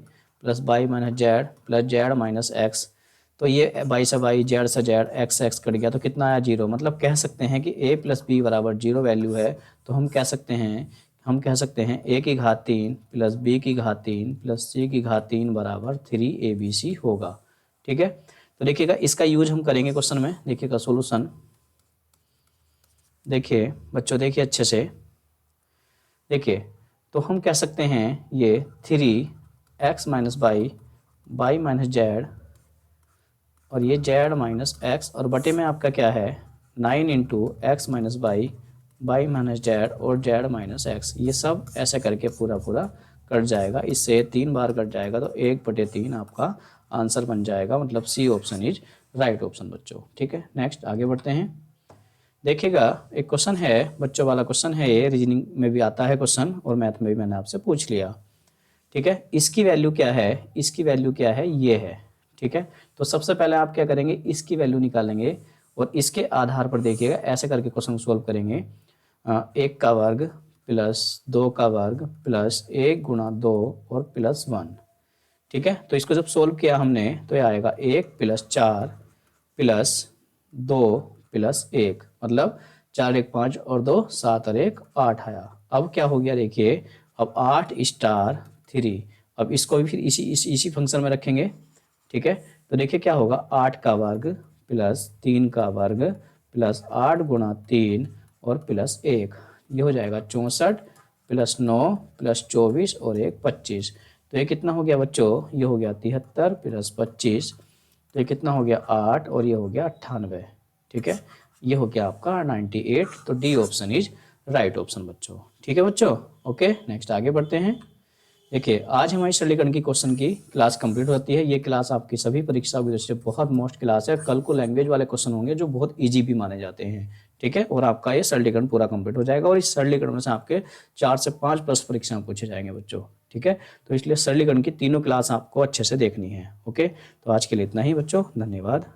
plus Y minus Z plus Z minus X. तो ये वाई से वाई जेड से जेड एक्स कट गया तो कितना आया, 0। मतलब कह सकते हैं कि ए प्लस बी बराबर 0 वैल्यू है। तो हम कह सकते हैं ए की घात 3 प्लस बी की घात 3 प्लस सी की घात 3 बराबर 3abc होगा। ठीक है, तो देखिएगा इसका यूज हम करेंगे क्वेश्चन में। देखिएगा सॉल्यूशन, देखिए बच्चों देखिए अच्छे से, देखिए तो हम कह सकते हैं ये 3x minus Y minus Z और ये जेड माइनस एक्स और बटे में आपका क्या है 9 into X minus Y minus Z और जेड माइनस एक्स। ये सब ऐसे करके पूरा कट जाएगा, इससे 3 बार कट जाएगा तो 1/3 आपका आंसर बन जाएगा। मतलब C option is right option बच्चों। ठीक है, नेक्स्ट आगे बढ़ते हैं। देखिएगा एक क्वेश्चन है बच्चों वाला क्वेश्चन है, ये रीजनिंग में भी आता है क्वेश्चन और मैथ में भी मैंने आपसे पूछ लिया। ठीक है, इसकी वैल्यू क्या है, इसकी वैल्यू क्या है, ये है। ठीक है, तो सबसे पहले आप क्या करेंगे, इसकी वैल्यू निकालेंगे और इसके आधार पर देखिएगा ऐसे करके क्वेश्चन सोल्व करेंगे। 1 का वर्ग प्लस 2 का वर्ग प्लस 1 गुणा 2 और प्लस 1। ठीक है, तो इसको जब सोल्व किया हमने तो ये आएगा 1 प्लस 4 प्लस 2 प्लस 1, मतलब 4 1 5 और 2 7 और 1 8 आया। अब क्या हो गया देखिए, अब 8 स्टार 3, अब इसको भी फिर इसी फंक्शन में रखेंगे, ठीक है। तो देखिए क्या होगा, 8 का वर्ग प्लस 3 का वर्ग प्लस 8 गुणा 3 और प्लस 1, ये हो जाएगा 64 प्लस 9 प्लस 24 और 1 25। तो ये कितना हो गया बच्चों, ये हो गया 73 प्लस 25, तो ये कितना हो गया 8 और ये हो गया 98, ठीक है। ये हो गया आपका 98। तो D option is right option बच्चों, ठीक है बच्चों। ओके, नेक्स्ट आगे बढ़ते हैं। देखिए आज हमारी सरलीकरण की क्वेश्चन की क्लास कंप्लीट होती है। ये क्लास आपकी सभी परीक्षा की दृष्टि से बहुत मोस्ट क्लास है। कल को लैंग्वेज वाले क्वेश्चन होंगे जो बहुत इजी भी माने जाते हैं, ठीक है। और आपका ये सरलीकरण पूरा कंप्लीट हो जाएगा और इस सरलीकरण में से आपके 4 से 5 प्रश्न परीक्षा में पूछे जाएंगे बच्चों, ठीक है। तो इसलिए सरलीकरण की तीनों क्लास आपको अच्छे से देखनी है। ओके, तो आज के लिए इतना ही बच्चों, धन्यवाद।